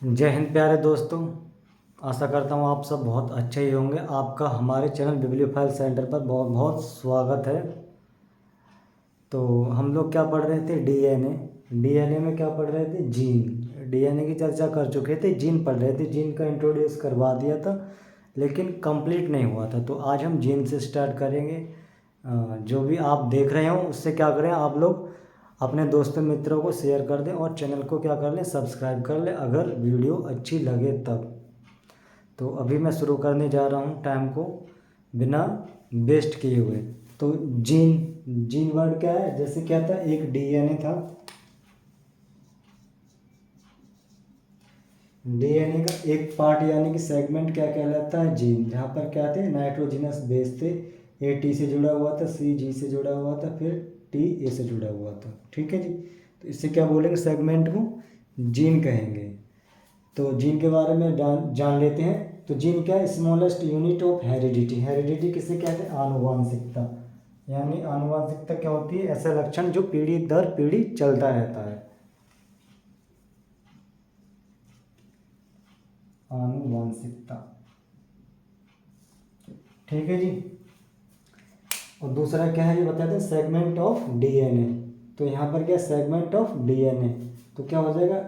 जय हिंद प्यारे दोस्तों। आशा करता हूँ आप सब बहुत अच्छे ही होंगे। आपका हमारे चैनल बिब्लियोफाइल सेंटर पर बहुत बहुत स्वागत है। तो हम लोग क्या पढ़ रहे थे? डीएनए में क्या पढ़ रहे थे? जीन। डीएनए की चर्चा कर चुके थे, जीन पढ़ रहे थे। जीन का इंट्रोड्यूस करवा दिया था लेकिन कंप्लीट नहीं हुआ था, तो आज हम जीन से स्टार्ट करेंगे। जो भी आप देख रहे हो उससे क्या करें, आप लोग अपने दोस्तों मित्रों को शेयर कर दें और चैनल को क्या कर लें, सब्सक्राइब कर लें अगर वीडियो अच्छी लगे तब। तो अभी मैं शुरू करने जा रहा हूँ टाइम को बिना वेस्ट किए हुए। तो जीन वर्ड क्या है? जैसे क्या था, एक डीएनए था। डीएनए का एक पार्ट यानी कि सेगमेंट क्या कहलाता है? जीन। जहाँ पर क्या थे, नाइट्रोजिनस बेस थे। ए टी से जुड़ा हुआ था, सी जी से जुड़ा हुआ था, फिर टी ए से जुड़ा हुआ था। ठीक है जी। तो इससे क्या बोलेंगे? सेगमेंट को जीन कहेंगे। तो जीन के बारे में जान लेते हैं। तो जीन क्या है? Smallest unit of heredity. Heredity किसे कहते हैं? आनुवांशिकता। यानी आनुवांशिकता क्या होती है? ऐसा लक्षण जो पीढ़ी दर पीढ़ी चलता रहता है, आनुवांशिकता। ठीक है जी। और दूसरा क्या है ये बताते हैं? Segment of DNA. तो यहाँ पर क्या? Segment of DNA. तो क्या हो जाएगा?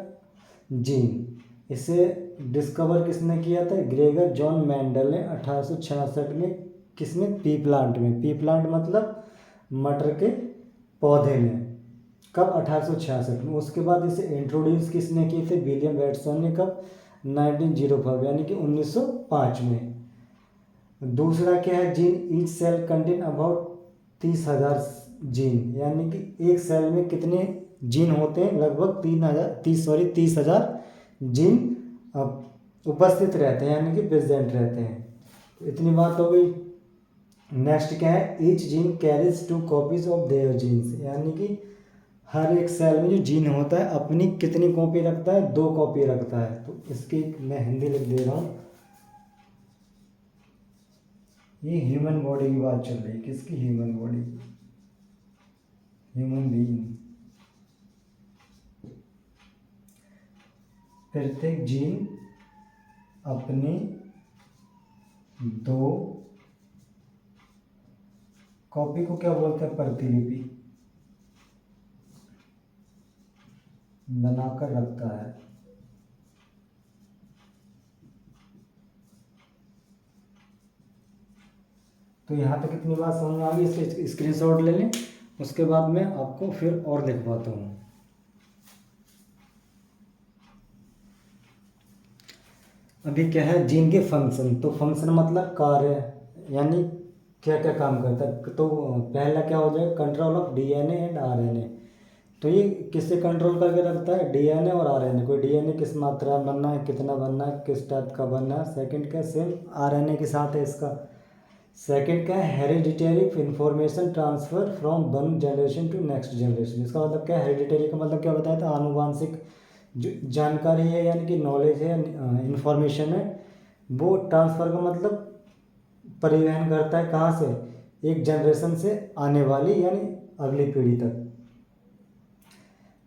जीन। इसे डिस्कवर किसने किया था? ग्रेगर जॉन मेंडल ने 1866 में। किसमें? पी प्लांट में। पी प्लांट मतलब मटर के पौधे में। कब? 1866 में। उसके बाद इसे इंट्रोड्यूस किसने किए थे? विलियम वेटसन ने। कब? 1905 यानी कि 1905 में। दूसरा क्या है? Gene. Each cell contain about 30,000 gene. यानी कि एक सेल में कितने जीन होते हैं? लगभग 30,000 जीन उपस्थित रहते हैं, यानी कि प्रेजेंट रहते हैं। तो इतनी बात हो गई। नेक्स्ट क्या है? Each gene carries 2 copies of their genes. यानी कि हर एक सेल में जो जीन होता है अपनी कितनी कॉपी रखता है? 2 कॉपी रखता है। तो इसकी मैं हिंदी लिख दे रहा हूँ। ये ह्यूमन बॉडी की बात चल रही है। किसकी? Human body, human being. प्रत्येक जीन अपनी 2 कॉपी को क्या बोलते हैं? प्रतिलिपि बनाकर रखता है। तो यहाँ तक कितनी बात समझ में आ गई? इसके स्क्रीनशॉट ले लें, उसके बाद मैं आपको फिर और लिखवाता हूँ। अभी क्या है? जीन के फंक्शन। तो फंक्शन मतलब कार्य, यानी क्या क्या काम करता है। तो पहला क्या हो जाएगा? Control of DNA and RNA. तो ये किससे कंट्रोल करके रखता है? डीएनए और आरएनए को। डीएनए किस मात्रा में बनना है, कितना बनना है, किस टाइप का बनना है। सेकंड क्या? सेम आरएनए के साथ है इसका। सेकंड क्या है? Hereditary information transfer from one generation to next generation. इसका मतलब क्या है? हेरिडिटरी का मतलब क्या बताया था? आनुवांशिक जो जानकारी है, यानी कि नॉलेज है, इंफॉर्मेशन है, वो ट्रांसफ़र का मतलब परिवहन करता है। कहाँ से? एक जनरेशन से आने वाली यानी अगली पीढ़ी तक।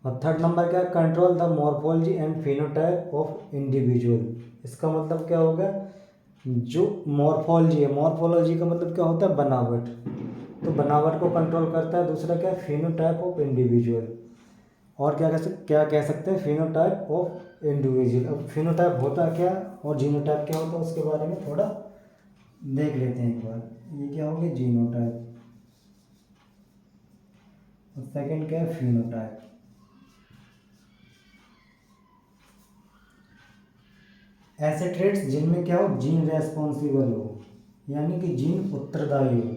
और थर्ड नंबर क्या? Control the morphology and phenotype of individual. इसका मतलब क्या होगा? जो मॉर्फोलॉजी है, मॉर्फोलॉजी का मतलब क्या होता है? बनावट। तो बनावट को कंट्रोल करता है। दूसरा क्या है? Phenotype of individual. और क्या कह सकते हैं? Phenotype of individual. अब फिनोटाइप होता क्या और जीनोटाइप क्या होता है उसके बारे में थोड़ा देख लेते हैं एक बार। ये क्या हो गया? जीनोटाइप। और सेकंड क्या है? फिनोटाइप। ऐसे ट्रेड्स जिनमें क्या हो? जीन रेस्पॉन्सिबल हो, यानी कि जीन उत्तरदायी हो।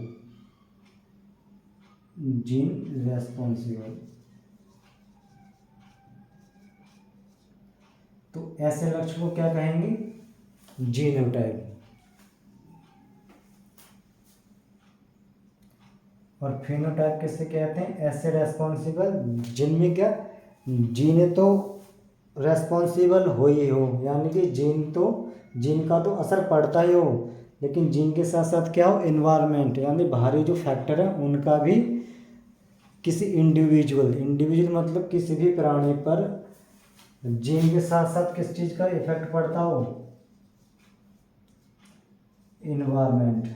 Gene responsible. तो ऐसे लक्ष्य को क्या कहेंगे? जीनोटाइप। और फिनोटाइप किससे कहते हैं? ऐसे रेस्पॉन्सिबल जिनमें क्या? जीन तो रेस्पॉन्सिबल हो ही हो, यानी कि जीन का तो असर पड़ता ही हो, लेकिन जीन के साथ साथ क्या हो? इन्वायरमेंट यानी बाहरी जो फैक्टर है उनका भी किसी इंडिविजुअल मतलब किसी भी प्राणी पर जीन के साथ साथ किस चीज़ का इफेक्ट पड़ता हो, इन्वायरमेंट।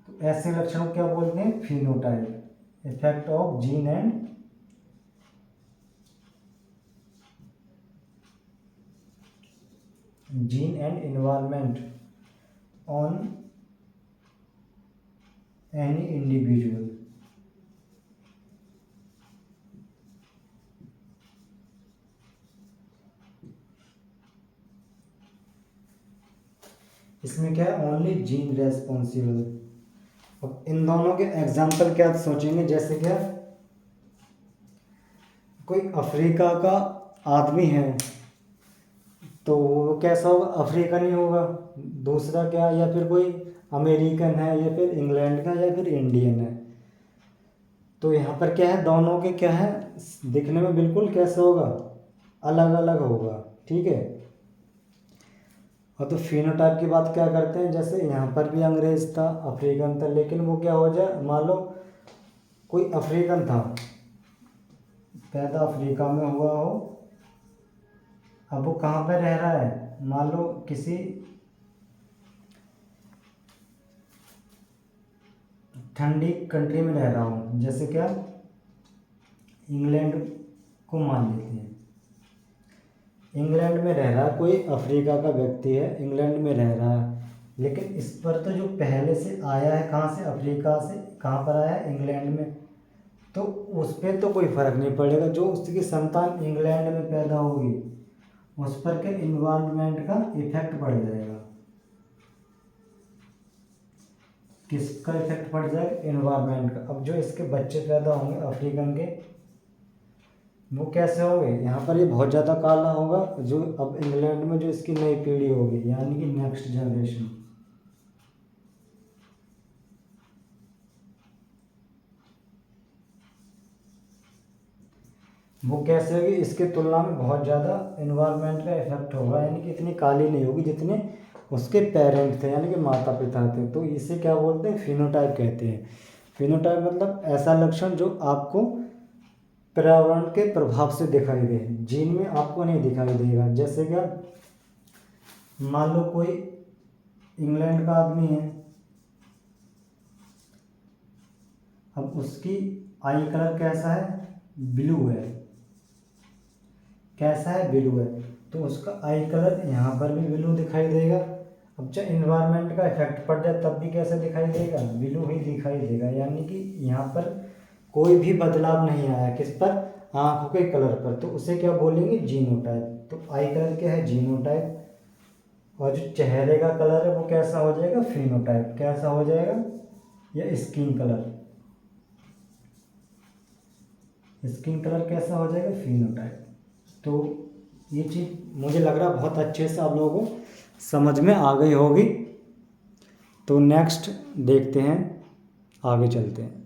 तो ऐसे लक्षणों को क्या बोलते हैं, phenotype, effect of gene and environment on any individual। इसमें क्या है, ओनली जीन रेस्पॉन्सिबल। अब इन दोनों के एग्जाम्पल क्या सोचेंगे, जैसे क्या कोई अफ्रीका का आदमी है तो वो कैसा होगा, अफ्रीकन ही होगा। दूसरा क्या, या फिर कोई अमेरिकन है, या फिर इंग्लैंड का, या फिर इंडियन है। तो यहाँ पर क्या है, दोनों के क्या है, दिखने में बिल्कुल कैसे होगा, अलग अलग होगा, ठीक है। और तो फिनोटाइप की बात क्या करते हैं, जैसे यहाँ पर भी अंग्रेज था, अफ्रीकन था, लेकिन वो क्या हो जाए, मान लो कोई अफ्रीकन था, पैदा अफ्रीका में हुआ हो, अब वो कहाँ पे रह रहा है, मान लो किसी ठंडी कंट्री में रह रहा हूँ, जैसे क्या इंग्लैंड को मान लेते हैं। इंग्लैंड में रह रहा है कोई अफ्रीका का व्यक्ति है, इंग्लैंड में रह रहा है, लेकिन इस पर तो जो पहले से आया है, कहाँ से, अफ्रीका से, कहाँ पर आया है, इंग्लैंड में, तो उस पर तो कोई फर्क नहीं पड़ेगा। जो उसकी संतान इंग्लैंड में पैदा होगी उस पर के इन्वायरमेंट का इफेक्ट पड़ जाएगा। किसका इफेक्ट पड़ जाएगा, इन्वायरमेंट का। अब जो इसके बच्चे पैदा होंगे अफ्रीकन के, वो कैसे होंगे, यहाँ पर ये बहुत ज़्यादा काला होगा, जो अब इंग्लैंड में जो इसकी नई पीढ़ी होगी, यानी कि नेक्स्ट जनरेशन, वो कैसे होगी, इसके तुलना में बहुत ज़्यादा इन्वायरमेंट का इफेक्ट होगा, यानी कि इतनी काली नहीं होगी जितने उसके पेरेंट थे, यानी कि माता पिता थे। तो इसे क्या बोलते हैं, फिनोटाइप कहते हैं। फिनोटाइप मतलब ऐसा लक्षण जो आपको पर्यावरण के प्रभाव से दिखाई दे, जीन में आपको नहीं दिखाई देगा। जैसे क्या, मान लो कोई इंग्लैंड का आदमी है, अब उसकी आई कलर कैसा है, ब्लू है, कैसा है, ब्लू है, तो उसका आई कलर यहाँ पर भी ब्लू दिखाई देगा। अब जब इन्वायरमेंट का इफेक्ट पड़ जाए तब भी कैसे दिखाई देगा, ब्लू ही दिखाई देगा। यानी कि यहाँ पर कोई भी बदलाव नहीं आया, किस पर, आँखों के कलर पर, तो उसे क्या बोलेंगे, जीनोटाइप। तो आई कलर क्या है, जीनोटाइप, और जो चेहरे का कलर है वो कैसा हो जाएगा, फिनोटाइप। कैसा हो जाएगा, या स्किन कलर, स्किन कलर कैसा हो जाएगा, फिनोटाइप। तो ये चीज़ मुझे लग रहा बहुत अच्छे से आप लोगों को समझ में आ गई होगी। तो नेक्स्ट देखते हैं, आगे चलते हैं।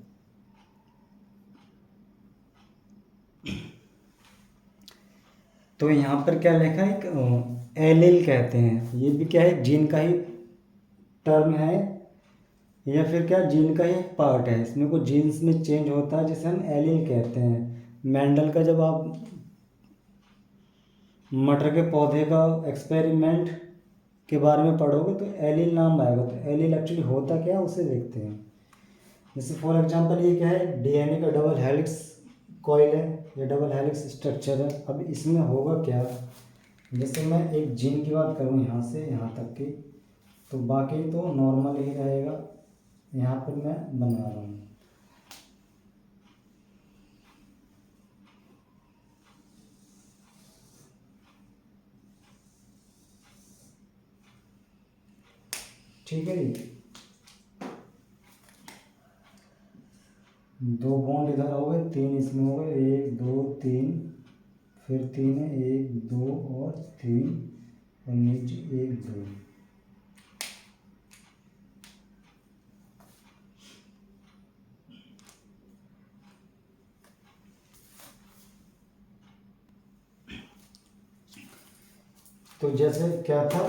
तो यहाँ पर क्या लिखा है, एलील कहते हैं। ये भी क्या है, जीन का ही टर्म है, या फिर क्या जीन का ही पार्ट है। इसमें कुछ जीन्स में चेंज होता है जिसे हम एलील कहते हैं। मेंडल का जब आप मटर के पौधे का एक्सपेरिमेंट के बारे में पढ़ोगे तो एलील नाम आएगा। तो एलील एक्चुअली होता क्या है उसे देखते हैं। जैसे फॉर एग्जांपल ये क्या है, डीएनए का डबल हेलिक्स कॉइल है, या डबल हेलिक्स स्ट्रक्चर है। अब इसमें होगा क्या, जैसे मैं एक जीन की बात करूँ यहाँ से यहाँ तक की, तो बाकी तो नॉर्मल ही रहेगा। यहाँ पर मैं बना रहा हूँ, ठीक है जी। दो बॉन्ड इधर हो गए, तीन इसमें हो गए, एक दो तीन, फिर तीन है, एक दो और तीन, और नीचे एक दो। तो जैसे क्या था,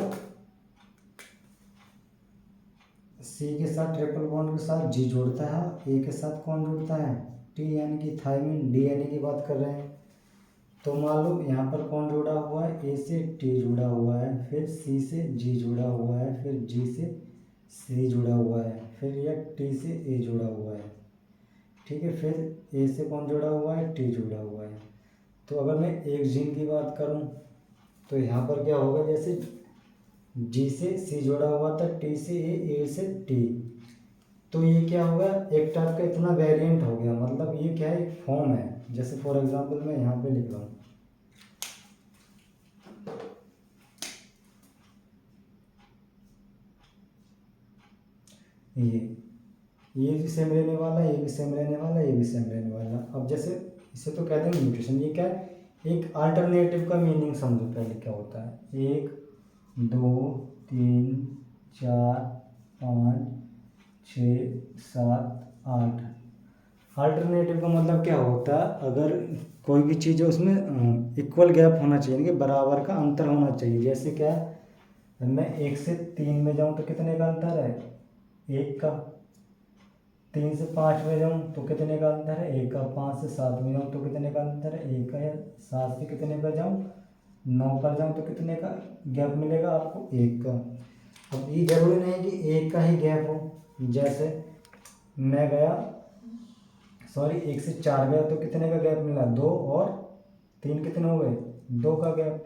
सी के साथ ट्रिपल बॉन्ड के साथ जी जोड़ता है, ए के साथ कौन जुड़ता है, टी यानी कि थायमिन, डीएनए की बात कर रहे हैं। तो मान लो यहाँ पर कौन जुड़ा हुआ है, ए से टी जुड़ा हुआ है, फिर सी से जी जुड़ा हुआ है, फिर जी से सी जुड़ा हुआ है, फिर यह टी से ए जुड़ा हुआ है, ठीक है। फिर ए से कौन जुड़ा हुआ है, टी जुड़ा हुआ है। तो अगर मैं एक जीन की बात करूं तो यहाँ पर क्या होगा, जैसे जी से सी जुड़ा हुआ था, टी से ए से टी, तो ये क्या होगा, एक टाइप का इतना वेरिएंट हो गया, मतलब ये क्या है, एक फॉर्म है। जैसे फॉर एग्जांपल मैं यहाँ पे लिख रहा हूँ, ये भी सेम रहने वाला, ये भी सेम रहने वाला, ये भी सेम रहने वाला। अब जैसे इसे तो कहते हैं म्यूटेशन, ये क्या है, एक अल्टरनेटिव का मीनिंग समझो पहले क्या होता है। 1 2 3 4 5 6 7 8, अल्टरनेटिव का मतलब क्या होता है, अगर कोई भी चीज़ है उसमें इक्वल गैप होना चाहिए, यानी कि बराबर का अंतर होना चाहिए। जैसे क्या, मैं 1 से 3 में जाऊँ तो कितने का अंतर है, 1 का। 3 से 5 में जाऊँ तो कितने का अंतर है, 1 का। 5 से 7 में जाऊँ तो कितने का अंतर है, 1 का। या 7 से कितने पर जाऊँ, 9 पर जाऊँ तो कितने का गैप मिलेगा आपको, 1 का। अब ये जरूरी नहीं कि 1 का ही गैप हो। जैसे मैं गया, सॉरी 1 से 4 गया तो कितने का गैप मिला, 2 और 3 कितने हो गए, 2 का गैप।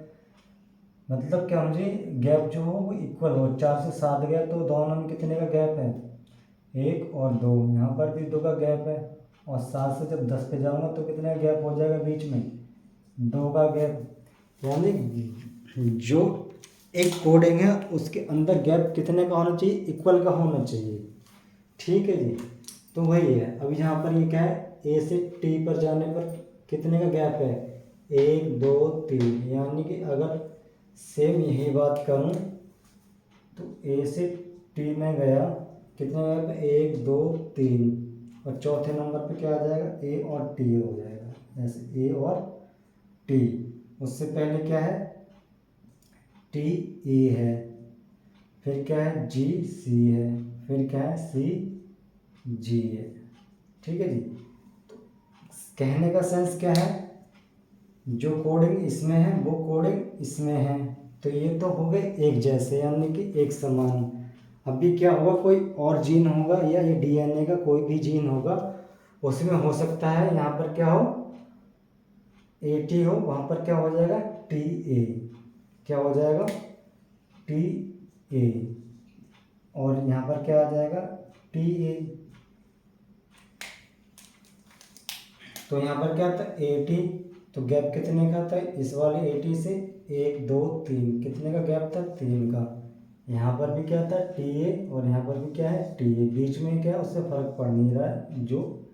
मतलब क्या, मुझे गैप जो हो वो इक्वल हो। 4 से 7 गया तो दोनों में कितने का गैप है, 1 और 2, यहाँ पर भी 2 का गैप है। और 7 से जब 10 पे जाऊँगा तो कितना गैप हो जाएगा बीच में, 2 का गैप। यानी जो एक कोडिंग है उसके अंदर गैप कितने का होना चाहिए, इक्वल का होना चाहिए, ठीक है जी। तो वही है। अब यहाँ पर ये क्या है, ए से टी पर जाने पर कितने का गैप है, 1 2 3। यानी कि अगर सेम यही बात करूँ तो ए से टी में गया, कितने गैप है, 1 2 3, और चौथे नंबर पे क्या आ जाएगा, ए और टी हो जाएगा। ऐसे ए और टी, उससे पहले क्या है, टी ए है, फिर क्या है, जी सी है, फिर क्या है, सी जी है, ठीक है जी। तो कहने का सेंस क्या है, जो कोडिंग इसमें है वो कोडिंग इसमें है, तो ये तो हो गए एक जैसे, यानी कि एक समान। अभी क्या होगा, कोई और जीन होगा या ये डीएनए का कोई भी जीन होगा, उसमें हो सकता है यहाँ पर क्या हो, ए टी हो, वहाँ पर क्या हो जाएगा, टी ए, क्या हो जाएगा, टी ए, और यहाँ पर क्या आ जाएगा, टी ए। तो यहाँ पर क्या था, ए टी, तो गैप कितने का था, इस वाले ए टी से 1 2 3, कितने का गैप था, 3 का। यहाँ पर भी क्या था, टी ए, और यहाँ पर भी क्या है, टी ए। बीच में क्या है, उससे फर्क पड़ नहीं रहा है, जो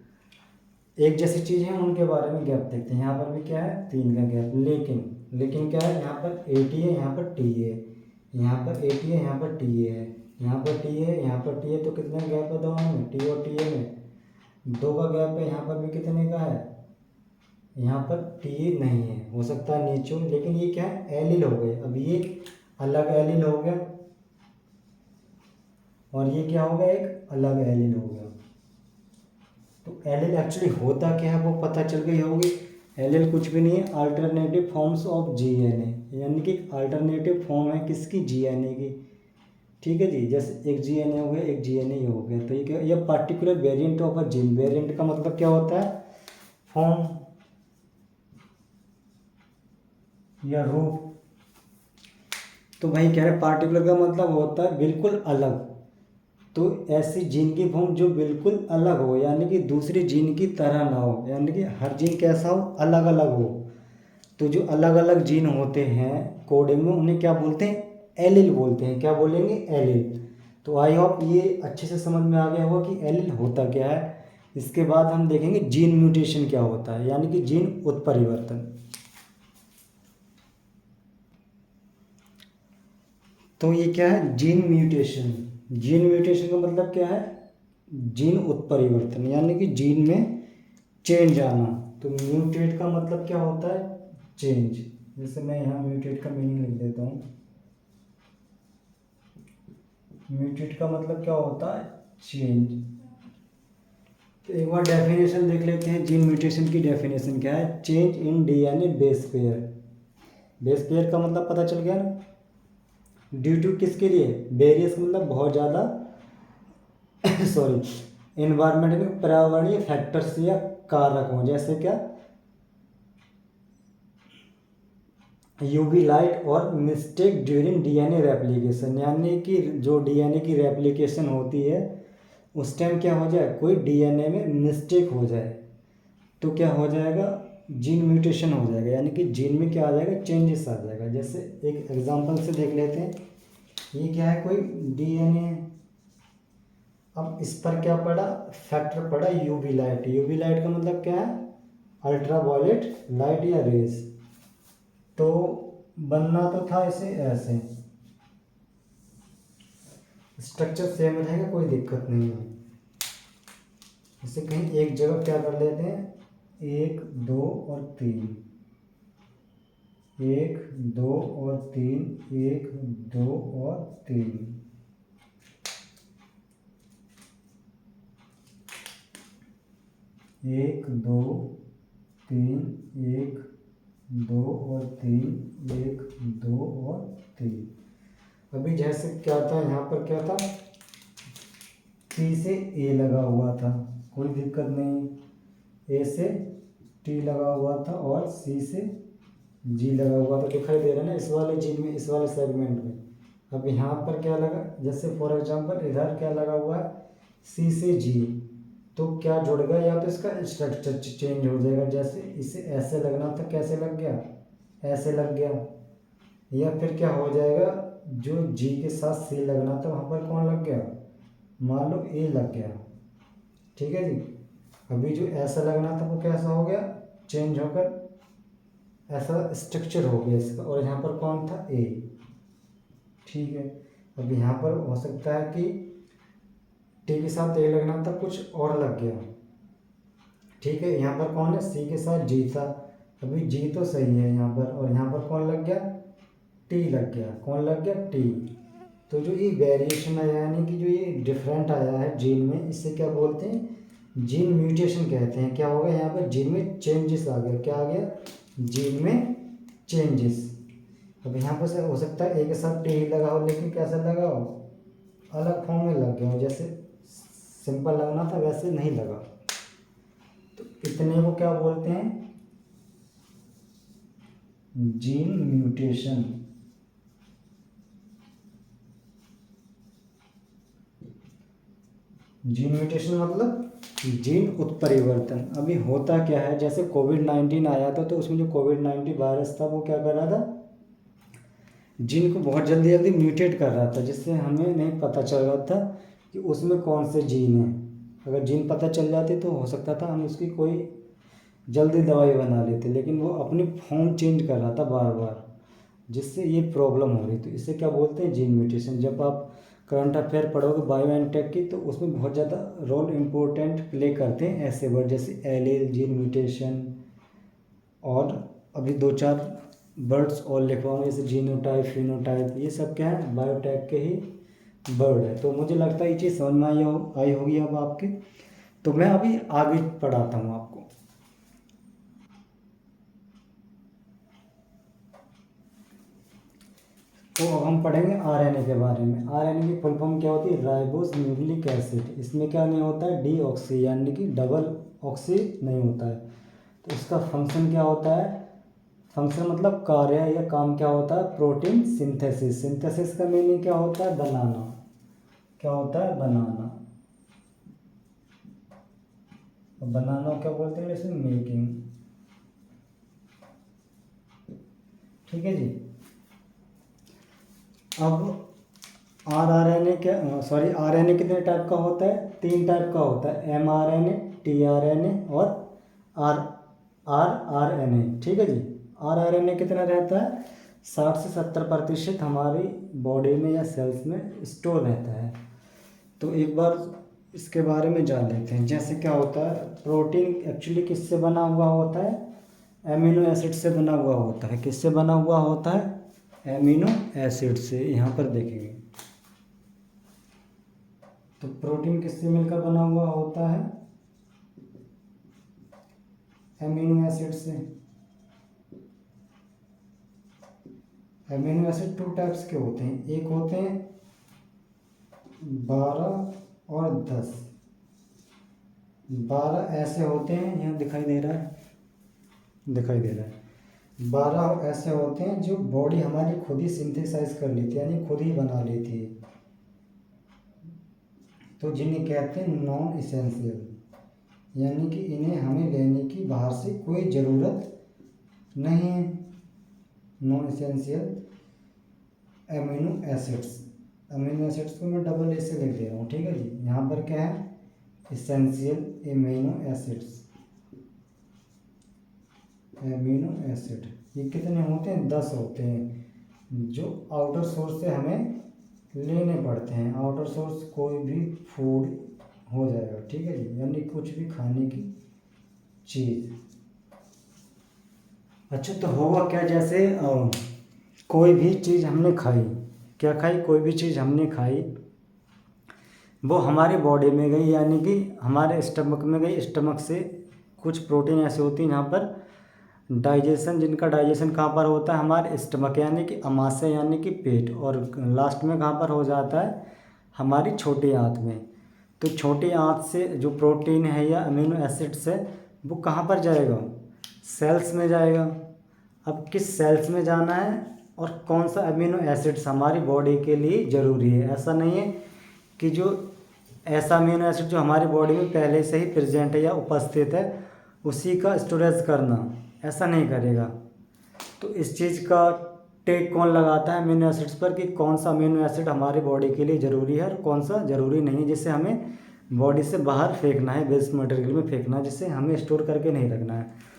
एक जैसी चीज़ है उनके बारे में गैप देखते हैं। यहाँ पर भी क्या है, 3 का गैप, लेकिन क्या है, यहाँ पर ए टी है, यहाँ पर टी ए, यहाँ पर ए टी है, यहाँ पर टी ए है, यहाँ पर टी है, यहाँ पर टी है, तो कितना गैप है दोनों में, टी और टी ए में, 2 का गैप है। यहाँ पर भी कितने का है, यहाँ पर टी नहीं है, हो सकता है नीचे, लेकिन ये क्या है, एलिल हो गए। अब ये अलग एलिल हो गया और ये क्या हो गया, एक अलग एलिल हो गया। तो एलिल एक्चुअली होता क्या है वो पता चल गई होगी। एलिल कुछ भी नहीं है, अल्टरनेटिव फॉर्म्स ऑफ जीएनए, यानी कि अल्टरनेटिव फॉर्म है किसकी, जीएनए की, ठीक है जी। जैसे एक जीएनए हो गया, एक जीएनए हो गया, तो ये क्या, ये particular variant of a gene. Variant का मतलब क्या होता है, फॉर्म या रूप। तो भाई कह रहे पार्टिकुलर का मतलब होता है बिल्कुल अलग। तो ऐसी जीन की फॉर्म जो बिल्कुल अलग हो, यानी कि दूसरी जीन की तरह ना हो, यानी कि हर जीन कैसा हो, अलग अलग हो। तो जो अलग अलग जीन होते हैं कोडिंग में, उन्हें क्या बोलते हैं, एलिल बोलते हैं। क्या बोलेंगे, एलिल। तो आई होप ये अच्छे से समझ में आ गया होगा कि एलिल होता क्या है। इसके बाद हम देखेंगे जीन म्यूटेशन क्या होता है, यानी कि जीन उत्परिवर्तन। तो ये क्या है, जीन म्यूटेशन। जीन म्यूटेशन का मतलब क्या है, जीन उत्परिवर्तन, यानी कि जीन में चेंज आना। तो म्यूटेट का मतलब क्या होता है, चेंज। जैसे मैं यहाँ म्यूटेट का मीनिंग लिख देता हूँ। म्यूटेट का मतलब क्या होता है, चेंज। एक बार डेफिनेशन देख लेते हैं। जीन म्यूटेशन की डेफिनेशन क्या है? Change in DNA base pair. Base pair का मतलब पता चल गया ना, ड्यू टू किसके लिए? वेरियस का मतलब बहुत ज़्यादा सॉरी इन्वायरमेंट में पर्यावरणीय फैक्टर्स या कारक हों, जैसे क्या? यूवी लाइट और मिस्टेक ड्यूरिंग डीएनए रेप्लिकेशन, यानी कि जो डीएनए की रेप्लिकेशन होती है उस टाइम क्या हो जाए, कोई डीएनए में मिस्टेक हो जाए तो क्या हो जाएगा? जीन म्यूटेशन हो जाएगा, यानी कि जीन में क्या आ जाएगा? चेंजेस आ जाएगा। जैसे एक एग्जांपल से देख लेते हैं। ये क्या है? कोई डीएनए। अब इस पर क्या पड़ा? फैक्टर पड़ा यूवी लाइट। यूवी लाइट का मतलब क्या है? अल्ट्रावायलेट लाइट या रेज। तो बनना तो था इसे ऐसे, स्ट्रक्चर सेम रहेगा, कोई दिक्कत नहीं है। इसे कहीं एक जगह क्या कर लेते हैं? 1 2 और 3, 1 2 और 3, 1 2 और 3। एक दो तीन, 1 2 और 3, 1 2 और 3। अभी जैसे क्या था, यहाँ पर क्या था? सी से ए लगा हुआ था, कोई दिक्कत नहीं। ए से टी लगा हुआ था और सी से जी लगा हुआ था, दिखाई दे रहा है ना इस वाले जीन में, इस वाले सेगमेंट में। अब यहाँ पर क्या लगा? जैसे फॉर एग्जांपल इधर क्या लगा हुआ है? सी से जी, तो क्या जुड़ गया? या तो इसका स्ट्रक्चर चेंज हो जाएगा, जैसे इसे ऐसे लगना था, कैसे लग गया? ऐसे लग गया। या फिर क्या हो जाएगा? जो जी के साथ सी लगना था वहाँ पर कौन लग गया? मान लो ए लग गया। ठीक है जी। अभी जो ऐसा लगना था वो कैसा हो गया? चेंज होकर ऐसा स्ट्रक्चर हो गया इसका, और यहाँ पर कौन था? ए। ठीक है। अब यहाँ पर हो सकता है कि टी के साथ ए लगना था, कुछ और लग गया। ठीक है। यहाँ पर कौन है? सी के साथ जी था, अभी जी तो सही है यहाँ पर, और यहाँ पर कौन लग गया? टी लग गया। कौन लग गया? टी। तो जो ये वेरिएशन आया, यानी कि जो ये डिफरेंट आया है जीन में, इसे क्या बोलते हैं? जीन म्यूटेशन कहते हैं। क्या हो गया यहाँ पर? जीन में चेंजेस आ गया। क्या आ गया? जीन में चेंजेस। अब यहाँ पर हो सकता है ए के साथ टी लगा हो, लेकिन कैसा लगा हो? अलग फॉर्म में लग गया हो, जैसे सिंपल लगना था वैसे नहीं लगा। तो इतने को क्या बोलते हैं? Gene mutation. जीन म्यूटेशन मतलब जीन उत्परिवर्तन। अभी होता क्या है, जैसे कोविड-19 आया था, तो उसमें जो कोविड-19 वायरस था वो क्या कर रहा था? जीन को बहुत जल्दी जल्दी म्यूटेट कर रहा था, जिससे हमें नहीं पता चल रहा था कि उसमें कौन से जीन हैं। अगर जीन पता चल जाती तो हो सकता था हम उसकी कोई जल्दी दवाई बना लेते, लेकिन वो अपनी फॉर्म चेंज कर रहा था बार बार, जिससे ये प्रॉब्लम हो रही। तो इसे क्या बोलते हैं? Gene mutation. जब आप करंट अफेयर पढ़ोगे बायो एंड टेक की, तो उसमें बहुत ज़्यादा रोल इम्पोर्टेंट प्ले करते हैं ऐसे वर्ड जैसे एलील, जीन म्यूटेशन, और अभी 2 4 वर्ड्स और लिखवाऊंगे जैसे जीनोटाइप, फिनोटाइप। ये सब क्या है? बायोटेक के ही वर्ड है। तो मुझे लगता है ये चीज़ समझ में आई होगी अब आपके। तो मैं अभी आगे पढ़ाता हूँ आपको। तो अब हम पढ़ेंगे आरएनए के बारे में। आरएनए की फुल फॉर्म क्या होती है? Ribose nucleic acid. इसमें क्या नहीं होता है? डी ऑक्सी, यानी कि डबल ऑक्सी नहीं होता है। तो इसका फंक्शन क्या होता है? फंक्शन मतलब कार्य या काम क्या होता है? Protein synthesis. सिंथेसिस का मीनिंग क्या होता है? बनाना। क्या होता है? बनाना। बनाना क्या बोलते हैं? जैसे मेकिंग। ठीक है जी। अब आरएनए क्या, सॉरी, आरएनए कितने टाइप का होता है? 3 टाइप का होता है, एमआरएनए, टीआरएनए और आरआरएनए। ठीक है जी। आरआरएनए कितना रहता है? 60 से 70% हमारी बॉडी में या सेल्स में स्टोर रहता है। तो एक बार इसके बारे में जान लेते हैं। जैसे क्या होता है? प्रोटीन एक्चुअली किससे बना हुआ होता है? एमिनो एसिड से बना हुआ होता है। किससे बना हुआ होता है? एमिनो एसिड से। यहाँ पर देखेंगे तो प्रोटीन किससे मिलकर बना हुआ होता है? एमिनो एसिड से। एमिनो एसिड 2 टाइप्स के होते हैं, एक होते हैं 12 और 10। 12 ऐसे होते हैं, यहाँ दिखाई दे रहा है, दिखाई दे रहा है। 12 ऐसे होते हैं जो बॉडी हमारी खुद ही सिंथेसाइज कर लेती है, यानी खुद ही बना लेती है, तो जिन्हें कहते हैं नॉन इसेंशियल, यानी कि इन्हें हमें लेने की बाहर से कोई ज़रूरत नहीं है। Non essential amino acids, amino acids को मैं डबल ए से लिख दे रहा हूँ, ठीक है जी। यहाँ पर क्या है, essential amino acids, amino acid. ये कितने होते हैं, 10 होते हैं, जो आउटर सोर्स से हमें लेने पड़ते हैं। आउटर सोर्स कोई भी फूड हो जाएगा, ठीक है जी, यानी कुछ भी खाने की चीज़। अच्छा, तो होगा क्या, जैसे कोई भी चीज़ हमने खाई, क्या खाई, कोई भी चीज़ हमने खाई, वो हमारी बॉडी में गई, यानी कि हमारे स्टमक में गई। स्टमक से कुछ प्रोटीन ऐसे होती हैं यहाँ पर डाइजेशन, जिनका डाइजेशन कहाँ पर होता है, हमारे स्टमक यानी कि अमाशय यानी कि पेट, और लास्ट में कहाँ पर हो जाता है, हमारी छोटी आंत में। तो छोटी आंत से जो प्रोटीन है या अमीनो एसिड्स है वो कहाँ पर जाएगा, सेल्स में जाएगा। अब किस सेल्स में जाना है और कौन सा अमीनो एसिड्स हमारी बॉडी के लिए ज़रूरी है, ऐसा नहीं है कि जो ऐसा अमीनो एसिड जो हमारी बॉडी में पहले से ही प्रेजेंट है या उपस्थित है उसी का स्टोरेज करना, ऐसा नहीं करेगा। तो इस चीज़ का टेक कौन लगाता है अमीनो एसिड्स पर, कि कौन सा अमीनो एसिड हमारी बॉडी के लिए ज़रूरी है और कौन सा ज़रूरी नहीं है, जिसे हमें बॉडी से बाहर फेंकना है, वेस्ट मटेरियल में फेंकना है, जिसे हमें स्टोर करके नहीं रखना है।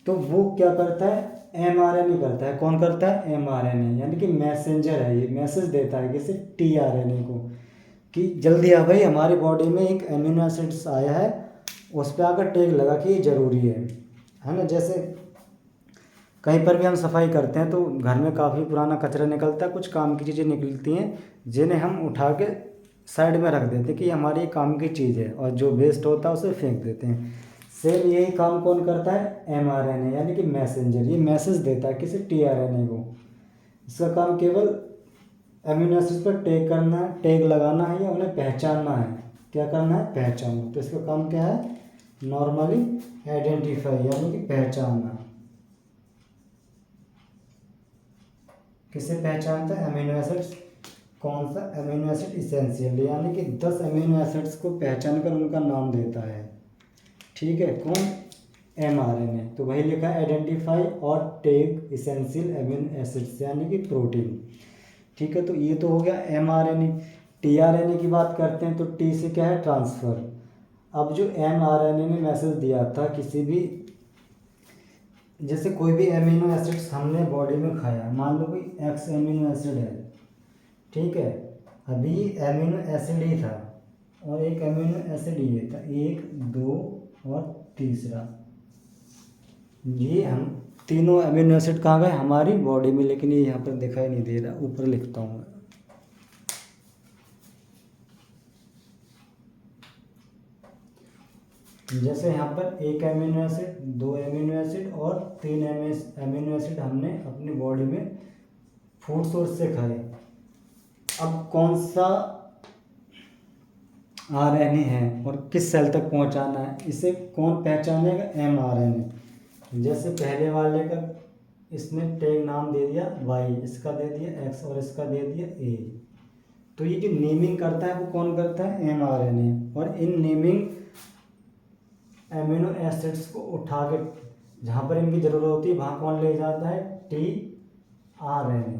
तो वो क्या करता है, mRNA करता है। कौन करता है, mRNA, यानी कि मैसेंजर है, ये मैसेज देता है किसे, tRNA को, कि जल्दी आ भाई, हमारी बॉडी में एक अमीनो एसिड्स आया है, उस पर आकर टैग लगा कि ये ज़रूरी है ना। जैसे कहीं पर भी हम सफाई करते हैं तो घर में काफ़ी पुराना कचरा निकलता है, कुछ काम की चीज़ें निकलती हैं जिन्हें हम उठा के साइड में रख देते हैं कि हमारी काम की चीज़ है, और जो वेस्ट होता है उसे फेंक देते हैं। सेम यही काम कौन करता है, mRNA, यानी कि मैसेंजर, ये मैसेज देता है किसे, tRNA को। इसका काम केवल अमीनो एसिड्स पर टैग करना है, टैग लगाना है या उन्हें पहचानना है। क्या करना है, पहचानना। तो इसका काम क्या है, नॉर्मली आइडेंटिफाई, यानी कि पहचानना। किसे पहचानता है, अमीनो एसिड्स। कौन सा, अमीनो एसिड इसेंशियल, यानी कि 10 अमीनो एसिड्स को पहचान कर उनका नाम देता है, ठीक है। कौन, mRNA। तो वही लिखा है, आइडेंटिफाई और टैग इसेंशियल अमीनो एसिड्स, यानी कि प्रोटीन, ठीक है। तो ये तो हो गया mRNA। tRNA की बात करते हैं तो T से क्या है, ट्रांसफ़र। अब जो mRNA ने मैसेज दिया था किसी भी, जैसे कोई भी अमीनो एसिड्स हमने बॉडी में खाया, मान लो कोई X अमीनो एसिड है, ठीक है। अभी अमीनो एसिड ही था और एक अमीनो एसिड ये था, 1 2 और तीसरा, ये हम तीनों अमीनो एसिड कहाँ गए, हमारी बॉडी में, लेकिन ये यहाँ पर दिखाई नहीं दे रहा, ऊपर लिखता हूँ मैं। जैसे यहाँ पर एक अमीनो एसिड, 2 अमीनो एसिड और 3 अमीनो एसिड हमने अपनी बॉडी में फूड सोर्स से खाए। अब कौन सा RNA है और किस सेल तक पहुँचाना है, इसे कौन पहचानेगा, mRNA। जैसे पहले वाले का इसने टैग नाम दे दिया Y, इसका दे दिया X और इसका दे दिया A। तो ये जो नेमिंग करता है वो कौन करता है, mRNA। और इन नेमिंग अमीनो एसिड्स को उठा के जहाँ पर इनकी ज़रूरत होती है वहाँ कौन ले जाता है, tRNA।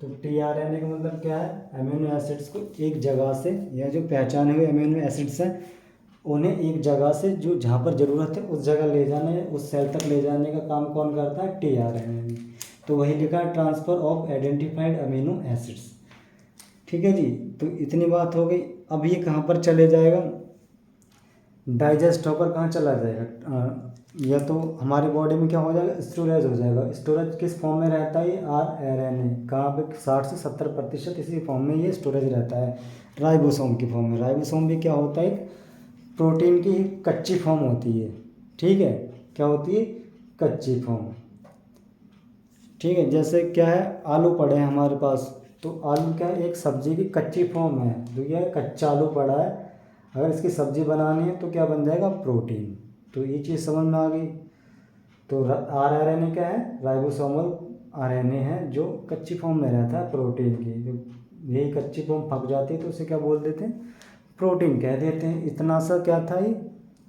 तो tRNA का मतलब क्या है, अमीनो एसिड्स को एक जगह से, या जो पहचाने हुए अमीनो एसिड्स हैं उन्हें एक जगह से जो जहाँ पर ज़रूरत है उस जगह ले जाने, उस सेल तक ले जाने का काम कौन करता है, tRNA। तो वही लिखा है, transfer of identified amino acids, ठीक है जी। तो इतनी बात हो गई। अब ये कहाँ पर चले जाएगा, डाइजेस्ट होकर कहाँ चला जाएगा, या तो हमारी बॉडी में क्या हो जाएगा, स्टोरेज हो जाएगा। स्टोरेज किस फॉर्म में रहता है, rRNA, कहाँ पे 60 से 70% इसी फॉर्म में ये स्टोरेज रहता है, राइबोसोम की फॉर्म में। राइबोसोम भी क्या होता है, एक प्रोटीन की कच्ची फॉर्म होती है, ठीक है। क्या होती है, कच्ची फॉर्म। ठीक है, जैसे क्या है, आलू पड़े हैं हमारे पास, तो आलू क्या है, एक सब्जी की कच्ची फॉर्म है, तो यह कच्चा आलू पड़ा है, अगर इसकी सब्जी बनानी है तो क्या बन जाएगा, प्रोटीन। तो ये चीज़ समझ में आ गई। तो RNA क्या है, राइबोसोमल RNA है जो कच्ची फॉर्म में रहता है प्रोटीन की। जब यही कच्ची फॉर्म पक जाती है तो उसे क्या बोल देते हैं, प्रोटीन कह देते हैं। इतना सा क्या था, ये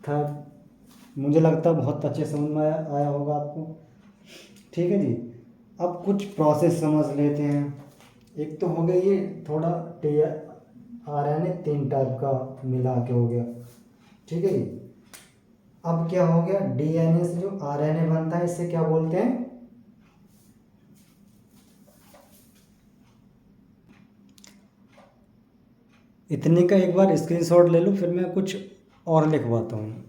था। मुझे लगता है बहुत अच्छे समझ में आया होगा आपको। ठीक है जी। अब कुछ प्रोसेस समझ लेते हैं। एक तो हो गया ये थोड़ा RNA 3 टाइप का मिला के हो गया। ठीक है जी। अब क्या हो गया, DNA से जो RNA बनता है इससे क्या बोलते हैं, इतने का एक बार स्क्रीनशॉट ले लो, फिर मैं कुछ और लिखवाता हूँ।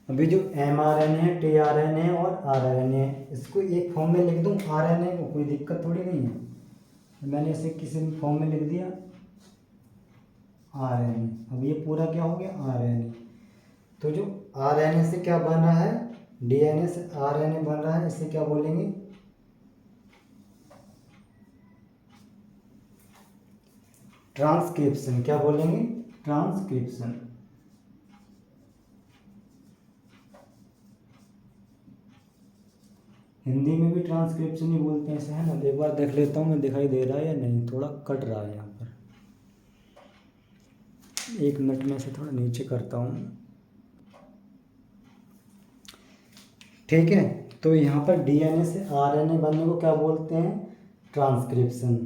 अभी जो mRNA है, tRNA और RNA है, इसको एक फॉर्म में लिख दूँ RNA को, कोई दिक्कत थोड़ी नहीं है। मैंने इसे किसी भी फॉर्म में लिख दिया RNA। अब ये पूरा क्या हो गया, RNA। तो जो RNA से क्या बन रहा है, DNA से RNA बन रहा है, इसे क्या बोलेंगे, ट्रांसक्रिप्शन। क्या बोलेंगे, ट्रांसक्रिप्शन। हिंदी में भी ट्रांसक्रिप्शन ही बोलते हैं इसे, है ना। एक बार देख लेता हूँ मैं, दिखाई दे रहा है या नहीं, थोड़ा कट रहा है यहाँ पर। 1 मिनट में से थोड़ा नीचे करता हूँ। ठीक है, तो यहाँ पर DNA से RNA बनने को क्या बोलते हैं, ट्रांसक्रिप्शन।